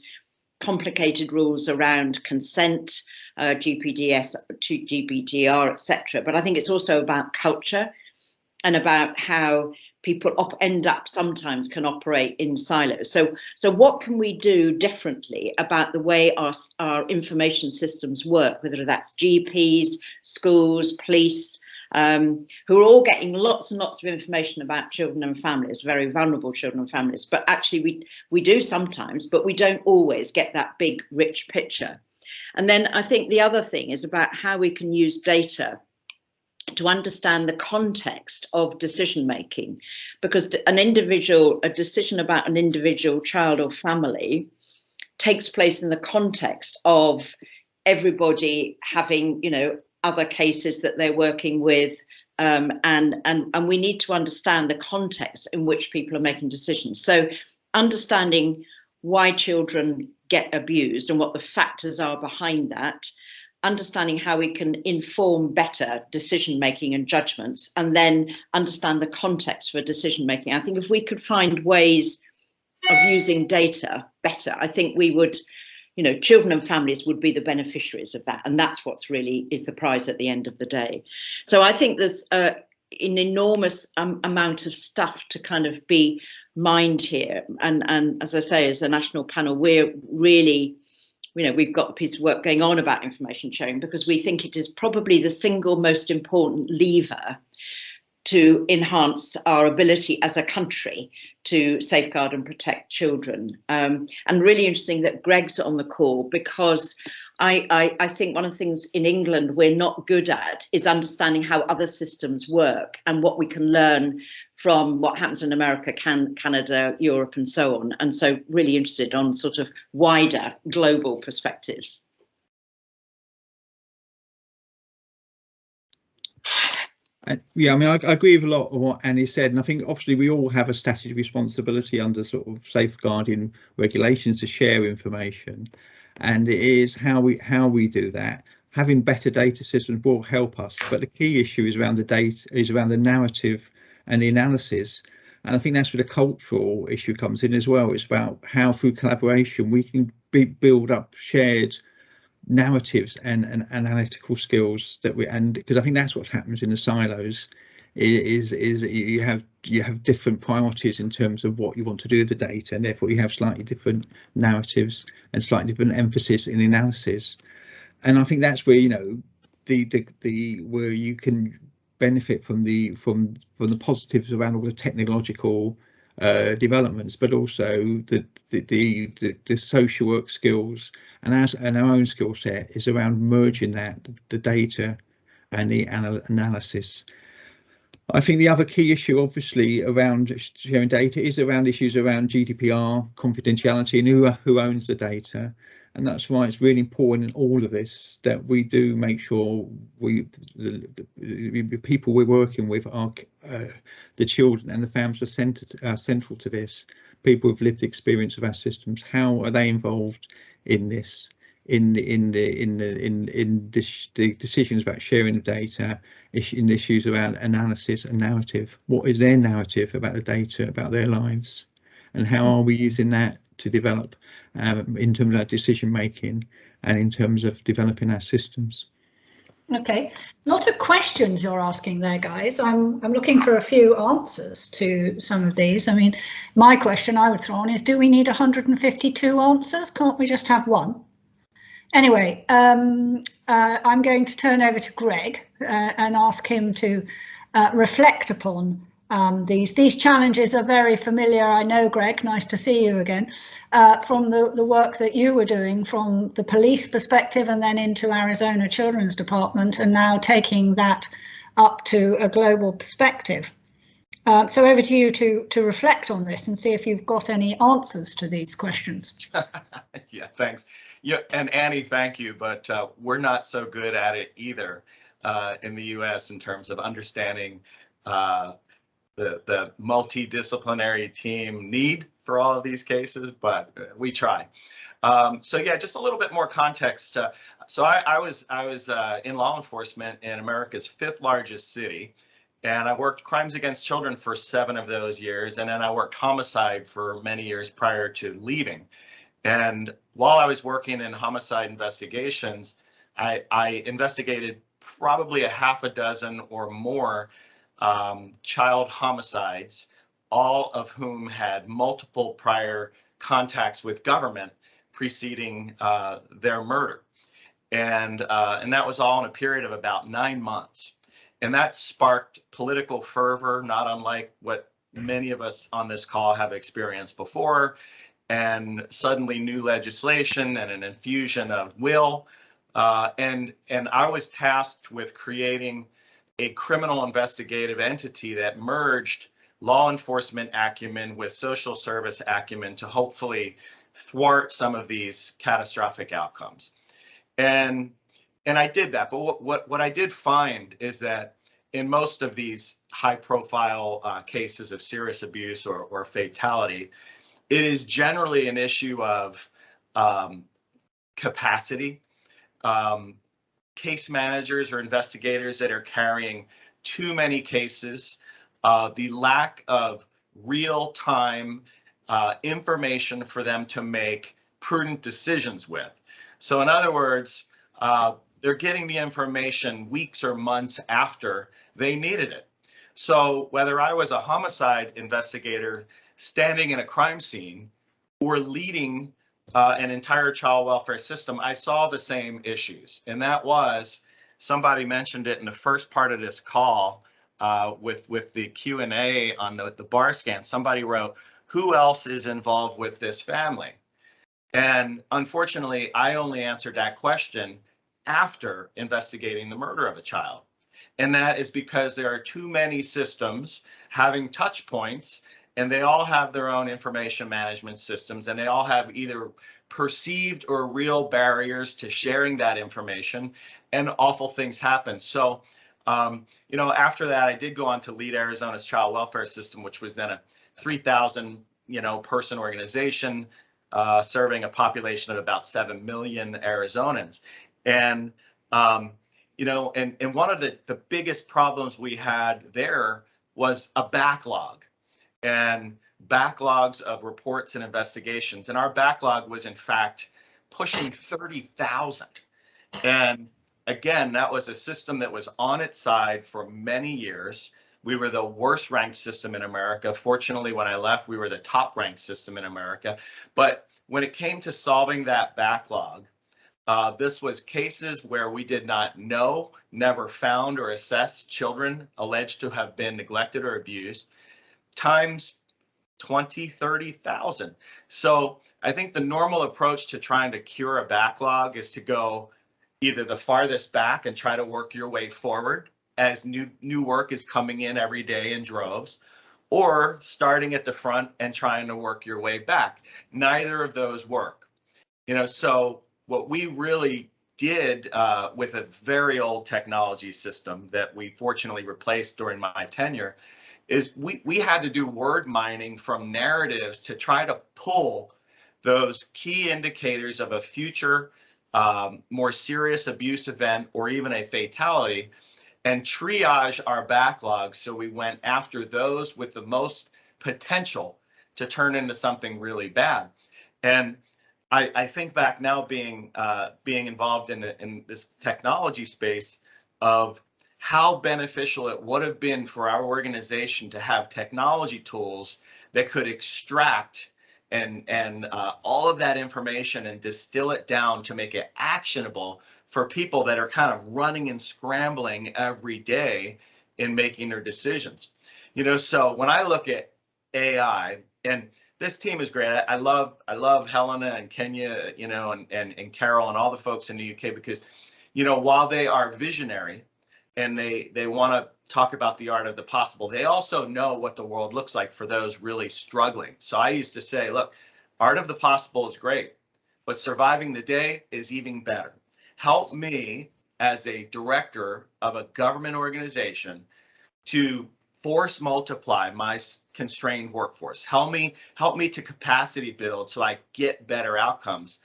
K: complicated rules around consent, GPDS to GDPR, etc. But I think it's also about culture and about how people end up sometimes can operate in silos. So what can we do differently about the way our information systems work, whether that's GPs, schools, police, who are all getting lots and lots of information about children and families, very vulnerable children and families. But actually we do sometimes, but we don't always get that big, rich picture. And then I think the other thing is about how we can use data to understand the context of decision making, because a decision about an individual child or family takes place in the context of everybody having, you know, other cases that they're working with, and we need to understand the context in which people are making decisions. So understanding why children get abused and what the factors are behind that, understanding how we can inform better decision making and judgments, and then understand the context for decision making. I think if we could find ways of using data better, I think we would, you know, children and families would be the beneficiaries of that, and that's what's really is the prize at the end of the day. So I think there's an enormous amount of stuff to kind of be mined here, and as I say, as a national panel, we're really, you know, we've got a piece of work going on about information sharing because we think it is probably the single most important lever to enhance our ability as a country to safeguard and protect children. And really interesting that Greg's on the call, because I think one of the things in England we're not good at is understanding how other systems work and what we can learn from what happens in America, Canada, Europe, and so on. And so really interested on sort of wider global perspectives.
L: Yeah, I mean, I agree with a lot of what Annie said, and I think obviously we all have a statutory responsibility under sort of safeguarding regulations to share information, and it is how we do that. Having better data systems will help us, but the key issue is around the data, is around the narrative and the analysis, and I think that's where the cultural issue comes in as well. It's about how through collaboration we can build up shared narratives and analytical skills that because I think that's what happens in the silos is you have different priorities in terms of what you want to do with the data, and therefore you have slightly different narratives and slightly different emphasis in the analysis. And I think that's where, you know, the where you can benefit from the positives around all the technological developments, but also the social work skills and our own skill set is around merging the data and the analysis. I think the other key issue, obviously, around sharing data is around issues around GDPR, confidentiality, and who owns the data. And that's why it's really important in all of this that we do make sure the people we're working with are the children and the families are central to this. People with lived experience of our systems. How are they involved in this? In the decisions about sharing the data, in issues around analysis and narrative. What is their narrative about the data, about their lives, and how are we using that to develop in terms of our decision making and in terms of developing our systems?
A: Okay, lot of questions you're asking there, guys. I'm looking for a few answers to some of these. I mean, my question I would throw on is, do we need 152 answers? Can't we just have one? Anyway, I'm going to turn over to Greg and ask him to reflect upon these challenges. Are very familiar, I know, Greg, nice to see you again, from the work that you were doing from the police perspective and then into Arizona Children's Department, and now taking that up to a global perspective. So over to you to reflect on this and see if you've got any answers to these questions.
J: Yeah, thanks. Yeah, and Annie, thank you, but we're not so good at it either in the US in terms of understanding the multidisciplinary team need for all of these cases, but we try. So yeah, just a little bit more context. So I was in law enforcement in America's 5th largest city, and I worked crimes against children for 7 of those years, and then I worked homicide for many years prior to leaving. And while I was working in homicide investigations, I investigated probably a half a dozen or more child homicides, all of whom had multiple prior contacts with government preceding their murder. And that was all in a period of about 9 months. And that sparked political fervor, not unlike what many of us on this call have experienced before, and suddenly new legislation and an infusion of will. And I was tasked with creating a criminal investigative entity that merged law enforcement acumen with social service acumen to hopefully thwart some of these catastrophic outcomes. And I did that. But what I did find is that in most of these high profile cases of serious abuse or fatality, it is generally an issue of capacity. Case managers or investigators that are carrying too many cases, the lack of real-time information for them to make prudent decisions with. So in other words, they're getting the information weeks or months after they needed it. So whether I was a homicide investigator standing in a crime scene or leading an entire child welfare system, I saw the same issues. And that was, somebody mentioned it in the first part of this call with the Q&A on the bar scan. Somebody wrote, who else is involved with this family? And unfortunately, I only answered that question after investigating the murder of a child. And that is because there are too many systems having touch points, and they all have their own information management systems, and they all have either perceived or real barriers to sharing that information, and awful things happen. So, after that, I did go on to lead Arizona's child welfare system, which was then a 3,000, person organization serving a population of about 7 million Arizonans. And, and one of the biggest problems we had there was a backlog. And backlogs of reports and investigations. And our backlog was, in fact, pushing 30,000. And again, that was a system that was on its side for many years. We were the worst ranked system in America. Fortunately, when I left, we were the top ranked system in America. But when it came to solving that backlog, this was cases where we did not know, never found or assessed children alleged to have been neglected or abused, times 20, 30,000. So I think the normal approach to trying to cure a backlog is to go either the farthest back and try to work your way forward as new work is coming in every day in droves, or starting at the front and trying to work your way back. Neither of those work. So what we really did with a very old technology system that we fortunately replaced during my tenure is we had to do word mining from narratives to try to pull those key indicators of a future more serious abuse event or even a fatality, and triage our backlog so we went after those with the most potential to turn into something really bad. And I think back now being involved in this technology space of how beneficial it would have been for our organization to have technology tools that could extract and all of that information and distill it down to make it actionable for people that are kind of running and scrambling every day in making their decisions. So when I look at AI, and this team is great. I love Helena and Kenya, and Carol and all the folks in the UK, because, while they are visionary, and they want to talk about the art of the possible, they also know what the world looks like for those really struggling. So I used to say, look, art of the possible is great, but surviving the day is even better. Help me as a director of a government organization to force multiply my constrained workforce. Help me to capacity build so I get better outcomes.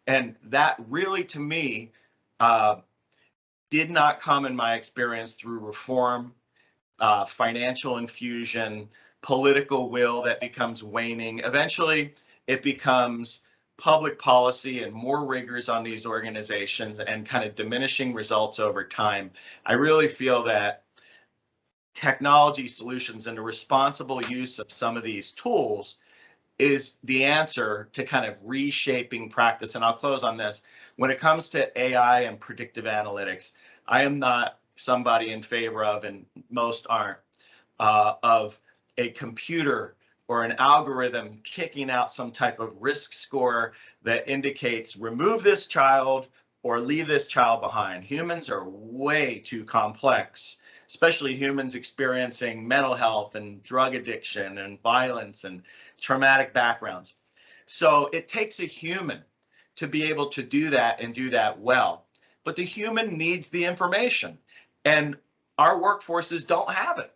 J: And that really, to me, did not come in my experience through reform, financial infusion, political will that becomes waning. Eventually, it becomes public policy and more rigors on these organizations and kind of diminishing results over time. I really feel that technology solutions and the responsible use of some of these tools is the answer to kind of reshaping practice. And I'll close on this. When it comes to AI and predictive analytics, I am not somebody in favor of, and most aren't, of a computer or an algorithm kicking out some type of risk score that indicates remove this child or leave this child behind. Humans are way too complex, especially humans experiencing mental health and drug addiction and violence and traumatic backgrounds. So it takes a human to be able to do that and do that well. But the human needs the information, and our workforces don't have it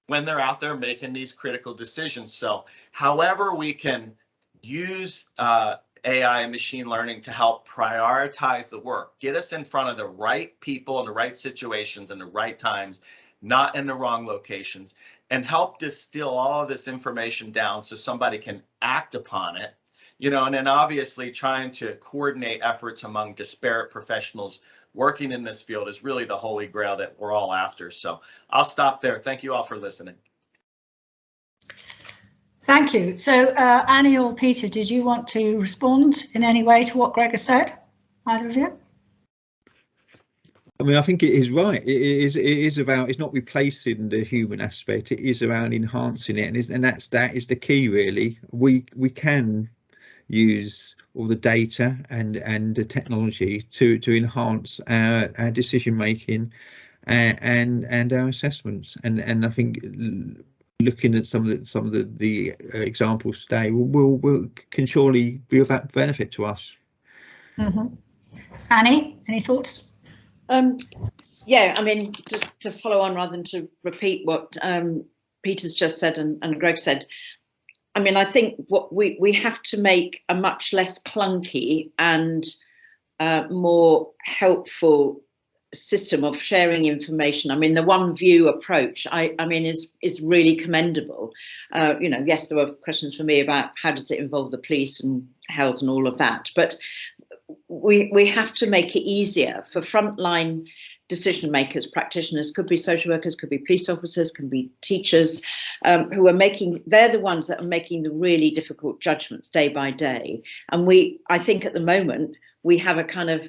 J: when they're out there making these critical decisions. So however we can use AI and machine learning to help prioritize the work, get us in front of the right people in the right situations and the right times, not in the wrong locations, and help distill all of this information down so somebody can act upon it, you know, and then obviously trying to coordinate efforts among disparate professionals working in this field is really the holy grail that we're all after. So I'll stop there. Thank you all for listening.
A: Thank you. So Annie or Peter, did you want to respond in any way to what Greg has said? Either of you?
L: I mean, I think it is right. It is about, it's not replacing the human aspect. It is around enhancing it, and that is the key, really. We can use all the data and the technology to enhance our decision making and our assessments. And I think looking at some of the examples today can surely be of that benefit to us.
A: Mm-hmm. Annie, any thoughts?
K: Yeah, I mean, just to follow on rather than to repeat what Peter's just said and Greg said, I mean, I think what we have to make a much less clunky and more helpful system of sharing information. I mean, the one view approach, I mean, is really commendable. You know, yes, there were questions for me about how does it involve the police and health and all of that, but we have to make it easier for frontline decision makers, practitioners, could be social workers, could be police officers, could be teachers, who are they're the ones that are making the really difficult judgments day by day. And I think at the moment, we have a kind of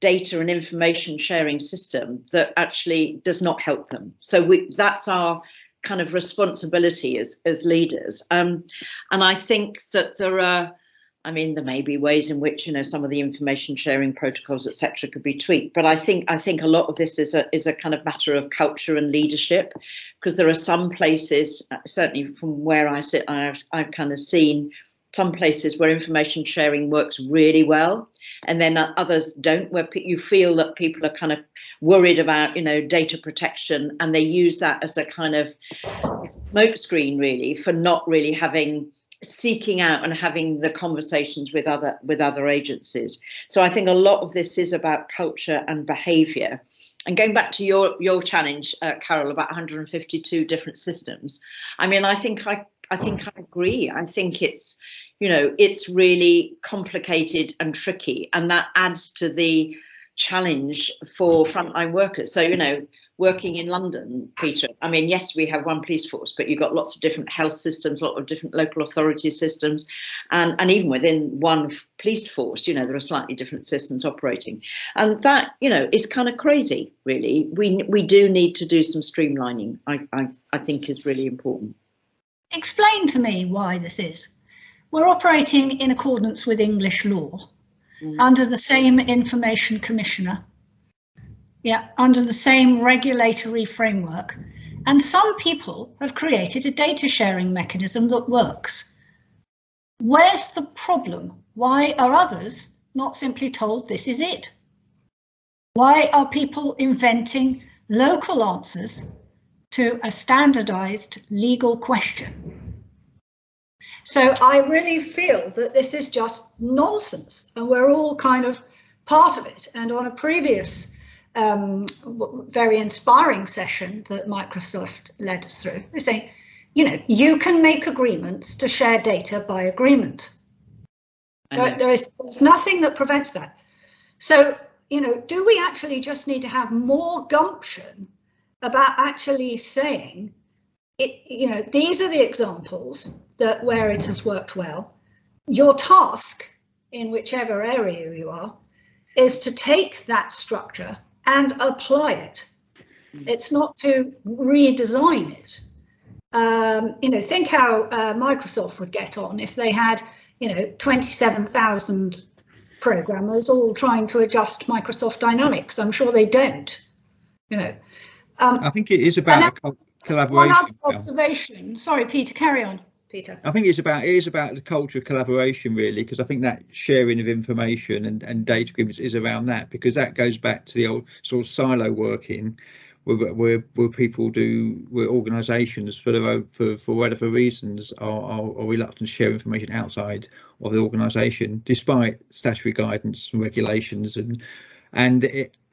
K: data and information sharing system that actually does not help them. So that's our kind of responsibility as leaders. And I think that there may be ways in which, you know, some of the information sharing protocols, etc., could be tweaked. But I think a lot of this is a kind of matter of culture and leadership, because there are some places, certainly from where I sit, I've kind of seen some places where information sharing works really well, and then others don't, where you feel that people are kind of worried about, you know, data protection, and they use that as a kind of smokescreen, really, for not really seeking out and having the conversations with other agencies. So I think a lot of this is about culture and behaviour. And going back to your challenge, Carol, about 152 different systems, I mean, I think I agree. I think it's, you know, it's really complicated and tricky, and that adds to the challenge for frontline workers. So, you know, working in London, Peter, I mean, yes, we have one police force, but you've got lots of different health systems, a lot of different local authority systems, and even within one police force, you know, there are slightly different systems operating. And that, you know, is kind of crazy, really. We do need to do some streamlining, I think is really important.
A: Explain to me why this is. We're operating in accordance with English law, under the same information commissioner, under the same regulatory framework, and some people have created a data sharing mechanism that works. Where's the problem? Why are others not simply told this is it? Why are people inventing local answers to a standardized legal question. So I really feel that this is just nonsense, and we're all kind of part of it. And on a previous very inspiring session that Microsoft led us through, they're saying, you know, you can make agreements to share data by agreement. There's nothing that prevents that. So, you know, do we actually just need to have more gumption about actually saying, it, you know, these are the examples that where it has worked well. Your task in whichever area you are is to take that structure and apply it. It's not to redesign it. You know, think how Microsoft would get on if they had, you know, 27,000 programmers all trying to adjust Microsoft Dynamics. I'm sure they don't, you know.
L: I think it is about collaboration.
A: One other observation. Sorry, Peter, carry on. Peter.
L: I think it is about the culture of collaboration, really, because I think that sharing of information and data agreements is around that, because that goes back to the old sort of silo working, where people where organisations for whatever reasons are reluctant to share information outside of the organisation, despite statutory guidance and regulations, and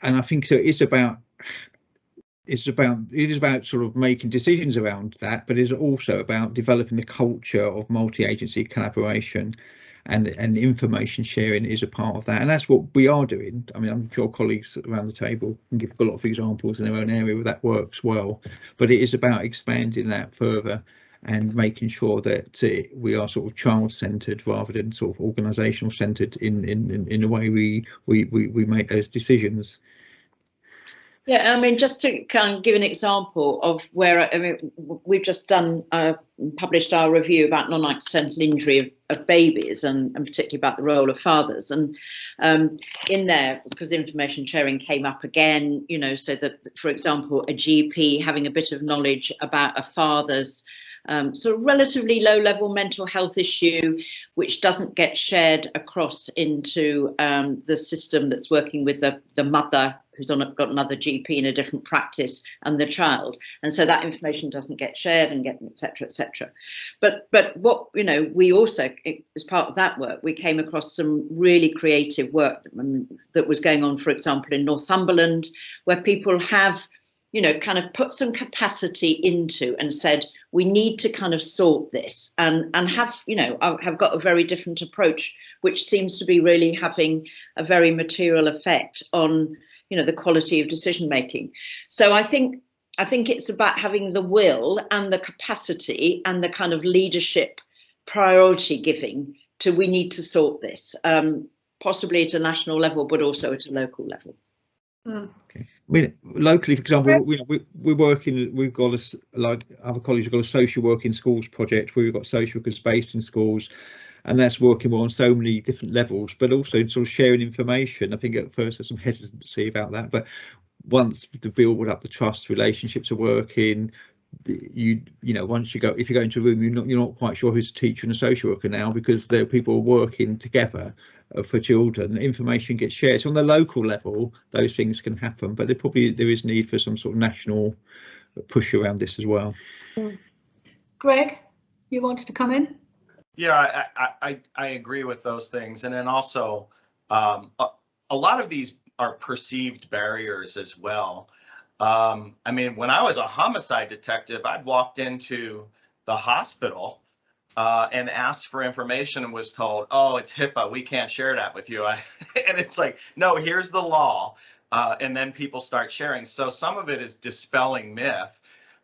L: I think so. It is about sort of making decisions around that, but it's also about developing the culture of multi-agency collaboration, and information sharing is a part of that, and that's what we are doing. I mean, I'm sure colleagues around the table can give a lot of examples in their own area where that works well, but it is about expanding that further and making sure that we are sort of child-centred rather than sort of organisational centred in the way we make those decisions.
K: Yeah, I mean, just to kind of give an example of where, I mean, we've just published our review about non-accidental injury of babies, and particularly about the role of fathers. And in there, because information sharing came up again, you know, so that, for example, a GP having a bit of knowledge about a father's sort of relatively low-level mental health issue, which doesn't get shared across into the system that's working with the mother who's got another GP in a different practice, and the child, and so that information doesn't get shared and get etc. etc. But what, you know, we also, as part of that work, we came across some really creative work that was going on, for example, in Northumberland, where people have, you know, kind of put some capacity into and said, we need to kind of sort this, and have, you know, have got a very different approach, which seems to be really having a very material effect on, you know, the quality of decision making. So I think it's about having the will and the capacity and the kind of leadership priority giving to, we need to sort this, possibly at a national level, but also at a local level.
L: Okay. I mean, locally, for example, we're working. We've got like other colleagues have got a social work in schools project where we've got social workers based in schools, and that's working on so many different levels, but also in sort of sharing information. I think at first there's some hesitancy about that, but once to build up the trust, relationships are working. You know, once you go, if you go into a room, you're not quite sure who's a teacher and a social worker now, because there are people working together for children. The information gets shared. So on the local level, those things can happen, but there is need for some sort of national push around this as well.
A: Greg, you wanted to come in?
J: Yeah, I agree with those things, and then also a lot of these are perceived barriers as well. I mean, when I was a homicide detective, I'd walked into the hospital and asked for information and was told, oh, it's HIPAA, we can't share that with you. And it's like, no, here's the law. And then people start sharing. So some of it is dispelling myth.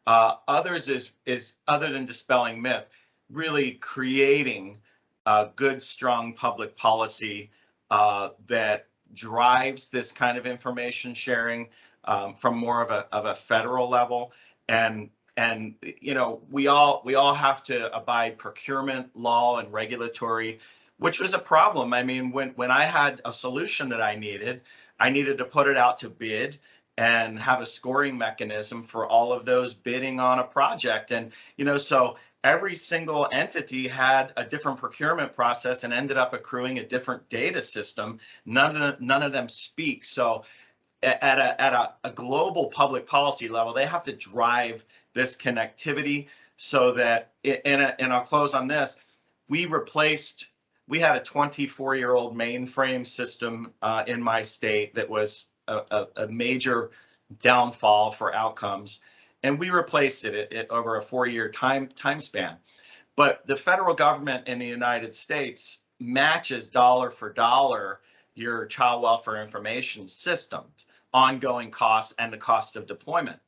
J: Others is other than dispelling myth, really creating a good, strong public policy that drives this kind of information sharing from more of a federal level. And you know, we all have to abide procurement law and regulatory, which was a problem. I mean, when I had a solution that I needed to put it out to bid and have a scoring mechanism for all of those bidding on a project. And, you know, so every single entity had a different procurement process and ended up accruing a different data system. None of them speak. So at a global public policy level, they have to drive this connectivity so that, and I'll close on this, we had a 24-year-old mainframe system in my state that was a major downfall for outcomes, and we replaced it over a 4-year time span. But the federal government in the United States matches dollar for dollar your child welfare information system, ongoing costs, and the cost of deployment.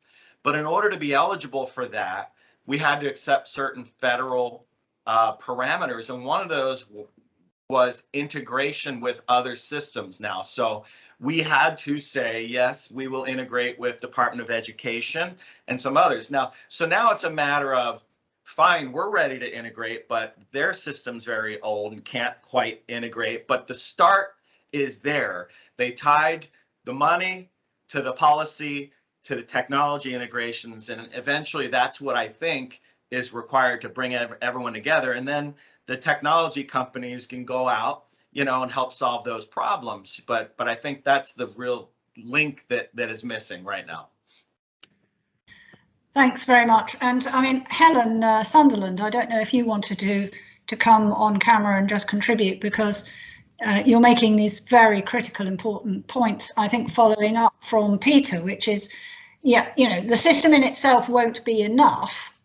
J: But in order to be eligible for that, we had to accept certain federal parameters, and one of those was integration with other systems now. So we had to say, yes, we will integrate with Department of Education and some others. Now it's a matter of, fine, we're ready to integrate, but their system's very old and can't quite integrate. But the start is there. They tied the money to the policy, to the technology integrations, and eventually that's what I think is required to bring everyone together. And then the technology companies can go out, and help solve those problems. But I think that's the real link that is missing right now.
A: Thanks very much. And I mean, Helen Sunderland, I don't know if you wanted to come on camera and just contribute, because you're making these very critical, important points, I think, following up from Peter, which is, the system in itself won't be enough,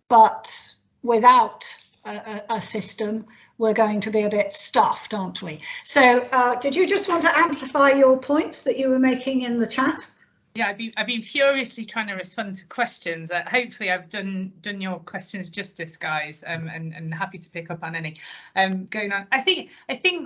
A: but without a system, we're going to be a bit stuffed, aren't we? So did you just want to amplify your points that you were making in the chat?
D: Yeah, I've been furiously trying to respond to questions. Hopefully I've done your questions justice, guys, and happy to pick up on any going on. I think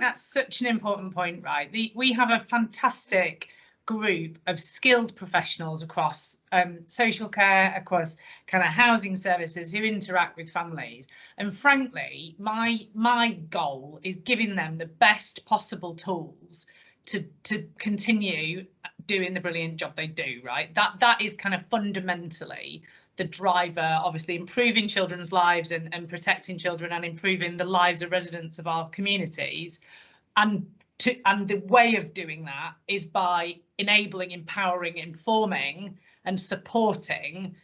D: that's such an important point, right? We have a fantastic group of skilled professionals across social care, across kind of housing services who interact with families. And frankly, my goal is giving them the best possible tools to continue doing the brilliant job they do, right? That is kind of fundamentally the driver, obviously improving children's lives and protecting children and improving the lives of residents of our communities. And the way of doing that is by enabling, empowering, informing and supporting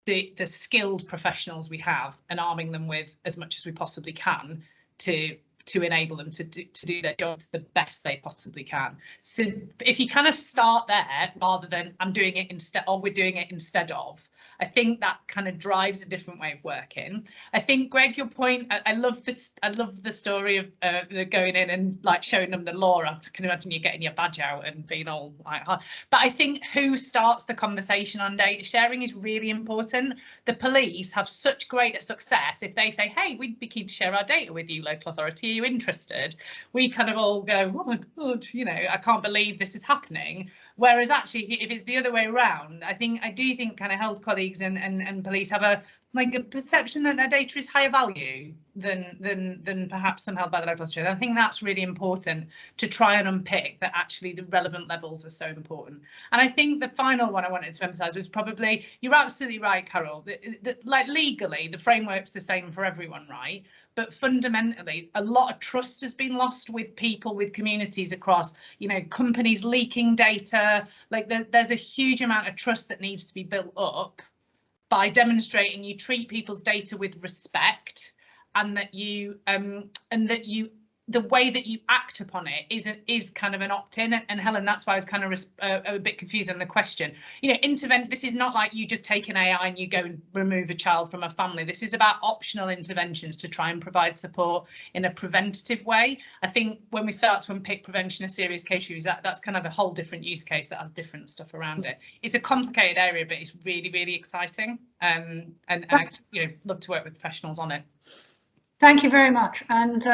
D: the skilled professionals we have and arming them with as much as we possibly can to enable them to do their jobs the best they possibly can. So if you kind of start there rather than I'm doing it instead, or we're doing it instead of, I think that kind of drives a different way of working. I think, Greg, your point, I love this. I love the story of going in and like showing them the law. I can imagine you getting your badge out and being all like, but I think who starts the conversation on data sharing is really important. The police have such greater success if they say, hey, we'd be keen to share our data with you, local authority, are you interested? We kind of all go, oh my God, I can't believe this is happening. Whereas actually, if it's the other way around, I do think kind of health colleagues and police have a perception that their data is higher value than perhaps some held by the local authority. I think that's really important to try and unpick that actually the relevant levels are so important. And I think the final one I wanted to emphasise was probably, you're absolutely right, Carol, that like legally the framework's the same for everyone, right? But fundamentally, a lot of trust has been lost with people, with communities across, companies leaking data. Like there's a huge amount of trust that needs to be built up by demonstrating you treat people's data with respect, and that the way that you act upon it is kind of an opt-in. And Helen, that's why I was kind of a bit confused on the question. This is not like you just take an AI and you go and remove a child from a family. This is about optional interventions to try and provide support in a preventative way. I think when we start to unpick prevention of serious case reviews, that's kind of a whole different use case that has different stuff around it. It's a complicated area, but it's really, really exciting. And I love to work with professionals on it.
A: Thank you very much. And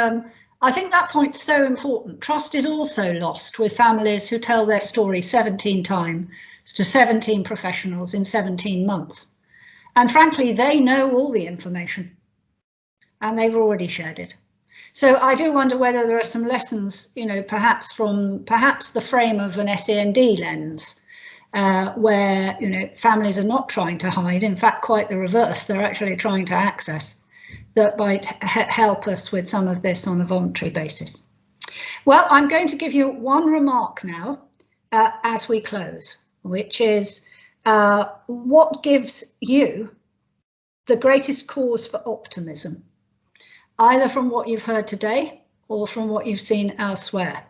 A: I think that point's so important. Trust is also lost with families who tell their story 17 times to 17 professionals in 17 months. And frankly, they know all the information and they've already shared it. So I do wonder whether there are some lessons, perhaps from the frame of an SEND lens, where, families are not trying to hide. In fact, quite the reverse. They're actually trying to access, that might help us with some of this on a voluntary basis. Well, I'm going to give you one remark now as we close, which is what gives you the greatest cause for optimism, either from what you've heard today or from what you've seen elsewhere.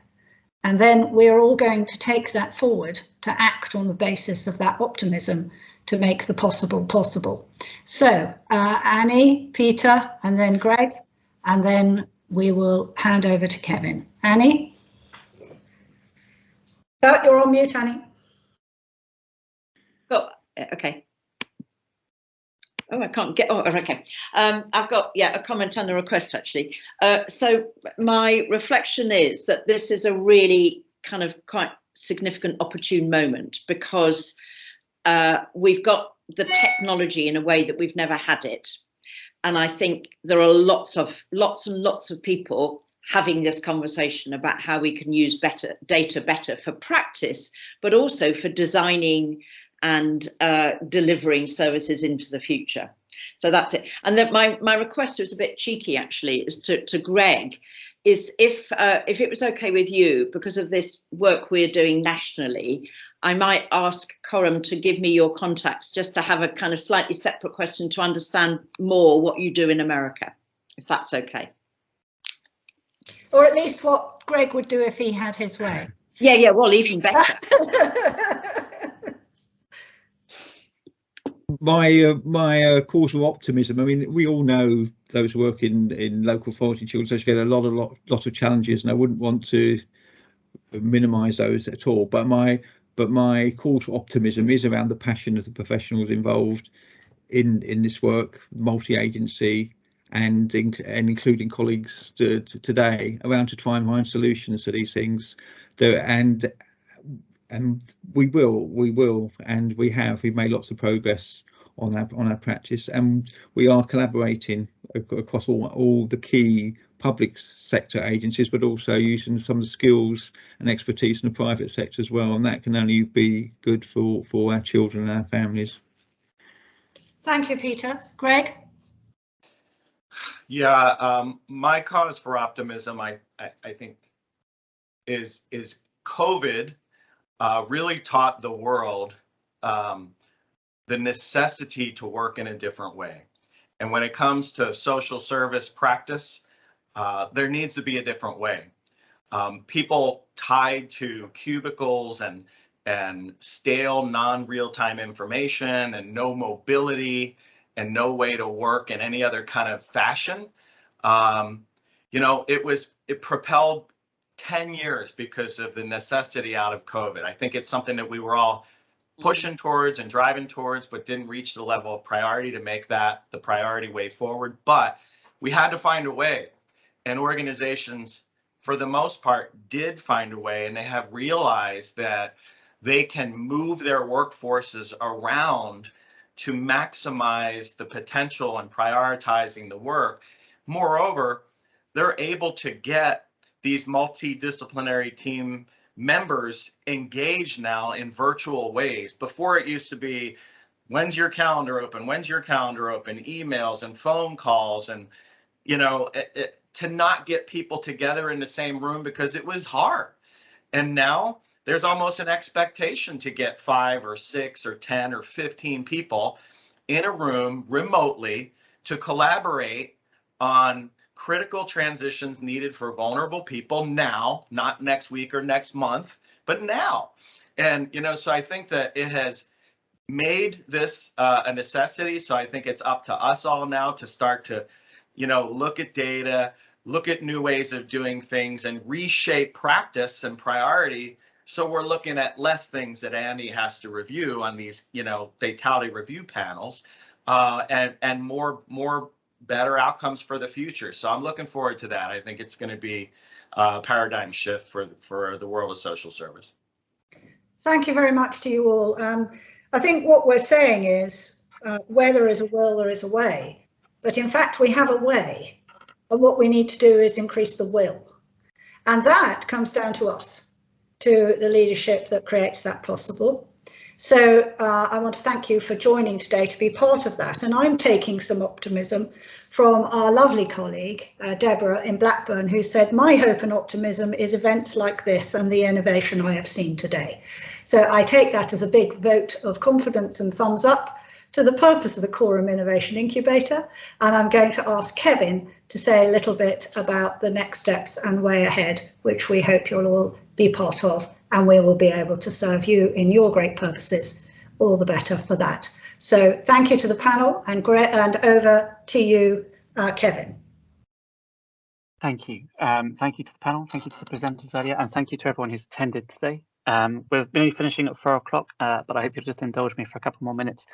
A: And then we're all going to take that forward to act on the basis of that optimism to make the possible possible. So Annie, Peter, and then Greg, and then we will hand over to Kevin. Annie? Oh, you're on mute, Annie.
K: Oh, okay. Oh, I can't get. Oh, okay. I've got a comment and a request actually. So my reflection is that this is a really kind of quite significant opportune moment, because we've got the technology in a way that we've never had it, and I think there are lots and lots of people having this conversation about how we can use data better for practice, but also for designing and delivering services into the future. So that's it. And then my request was a bit cheeky, actually, is to Greg, is if it was okay with you, because of this work we're doing nationally, I might ask Coram to give me your contacts, just to have a kind of slightly separate question to understand more what you do in America, if that's okay.
A: Or at least what Greg would do if he had his way.
K: Yeah, well, even better.
L: My cause for optimism, I mean, we all know those working in local authority children's social care, a lot of challenges, and I wouldn't want to minimise those at all. But my cause for optimism is around the passion of the professionals involved in this work, multi-agency, and including colleagues today, around to try and find solutions to these things. And we will, and we've made lots of progress on our practice, and we are collaborating across all the key public sector agencies, but also using some of the skills and expertise in the private sector as well, and that can only be good for our children and our families.
A: Thank you, Peter. Greg?
J: Yeah, my cause for optimism, I think, is COVID really taught the world the necessity to work in a different way. And when it comes to social service practice, there needs to be a different way. People tied to cubicles and stale non-real-time information and no mobility and no way to work in any other kind of fashion. It propelled 10 years because of the necessity out of COVID. I think it's something that we were all pushing towards and driving towards, but didn't reach the level of priority to make that the priority way forward. But we had to find a way, and organizations, for the most part, did find a way, and they have realized that they can move their workforces around to maximize the potential and prioritizing the work. Moreover, they're able to get these multidisciplinary team members engaged now in virtual ways. Before it used to be, when's your calendar open? When's your calendar open? Emails and phone calls, and to not get people together in the same room because it was hard. And now there's almost an expectation to get 5 or 6 or 10 or 15 people in a room remotely to collaborate on critical transitions needed for vulnerable people now, not next week or next month, but now. And, so I think that it has made this a necessity. So I think it's up to us all now to start to, look at data, look at new ways of doing things, and reshape practice and priority. So we're looking at less things that Andy has to review on these, fatality review panels, and more better outcomes for the future. So I'm looking forward to that. I think it's going to be a paradigm shift for the world of social service.
A: Thank you very much to you all. I think what we're saying is where there is a will, there is a way. But in fact, we have a way. And what we need to do is increase the will. And that comes down to us, to the leadership that creates that possible. So I want to thank you for joining today to be part of that. And I'm taking some optimism from our lovely colleague, Deborah in Blackburn, who said, my hope and optimism is events like this and the innovation I have seen today. So I take that as a big vote of confidence and thumbs up to the purpose of the Coram Innovation Incubator, and I'm going to ask Kevin to say a little bit about the next steps and way ahead, which we hope you'll all be part of, and we will be able to serve you in your great purposes. All the better for that. So thank you to the panel, and over to you, Kevin.
H: Thank you. Thank you to the panel, thank you to the presenters earlier, and thank you to everyone who's attended today. We're nearly finishing at 4 o'clock, but I hope you'll just indulge me for a couple more minutes.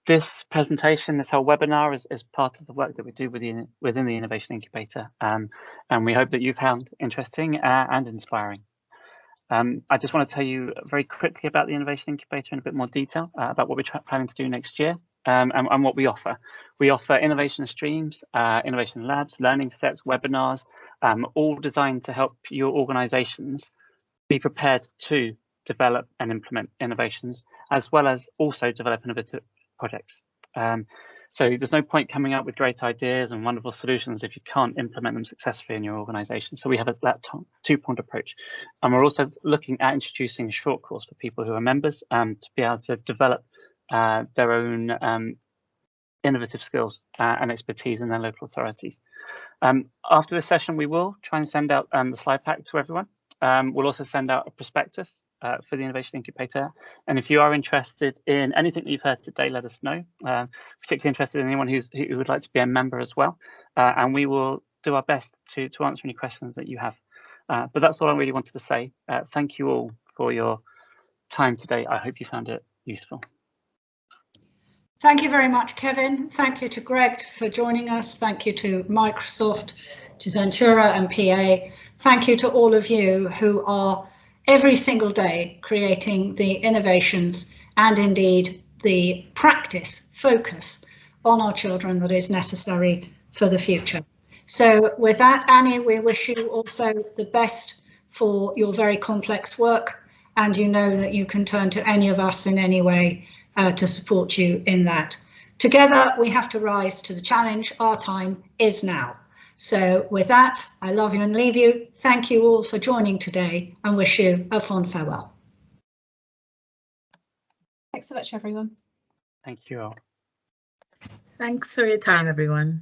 H: This presentation, this whole webinar is part of the work that we do within the Innovation Incubator, and we hope that you found interesting and inspiring. I just want to tell you very quickly about the Innovation Incubator in a bit more detail, about what we're planning to do next year, and what we offer. We offer innovation streams, innovation labs, learning sets, webinars, all designed to help your organisations be prepared to develop and implement innovations, as well as also develop innovative projects. So there's no point coming up with great ideas and wonderful solutions if you can't implement them successfully in your organisation. So we have that two-pronged approach. And we're also looking at introducing a short course for people who are members to be able to develop their own innovative skills and expertise in their local authorities. After this session, we will try and send out the slide pack to everyone. We'll also send out a prospectus for the Innovation Incubator. And if you are interested in anything that you've heard today, let us know. Particularly interested in anyone who would like to be a member as well. And we will do our best to answer any questions that you have. But that's all I really wanted to say. Thank you all for your time today. I hope you found it useful.
A: Thank you very much, Kevin. Thank you to Greg for joining us. Thank you to Microsoft, to Zentura and PA. Thank you to all of you who are every single day creating the innovations and indeed the practice focus on our children that is necessary for the future. So with that, Annie, we wish you also the best for your very complex work, and you know that you can turn to any of us in any way to support you in that. Together, we have to rise to the challenge. Our time is now. So with that, I love you and leave you. Thank you all for joining today and wish you a fond farewell.
B: Thanks so much, everyone.
H: Thank you all.
C: Thanks for your time, everyone.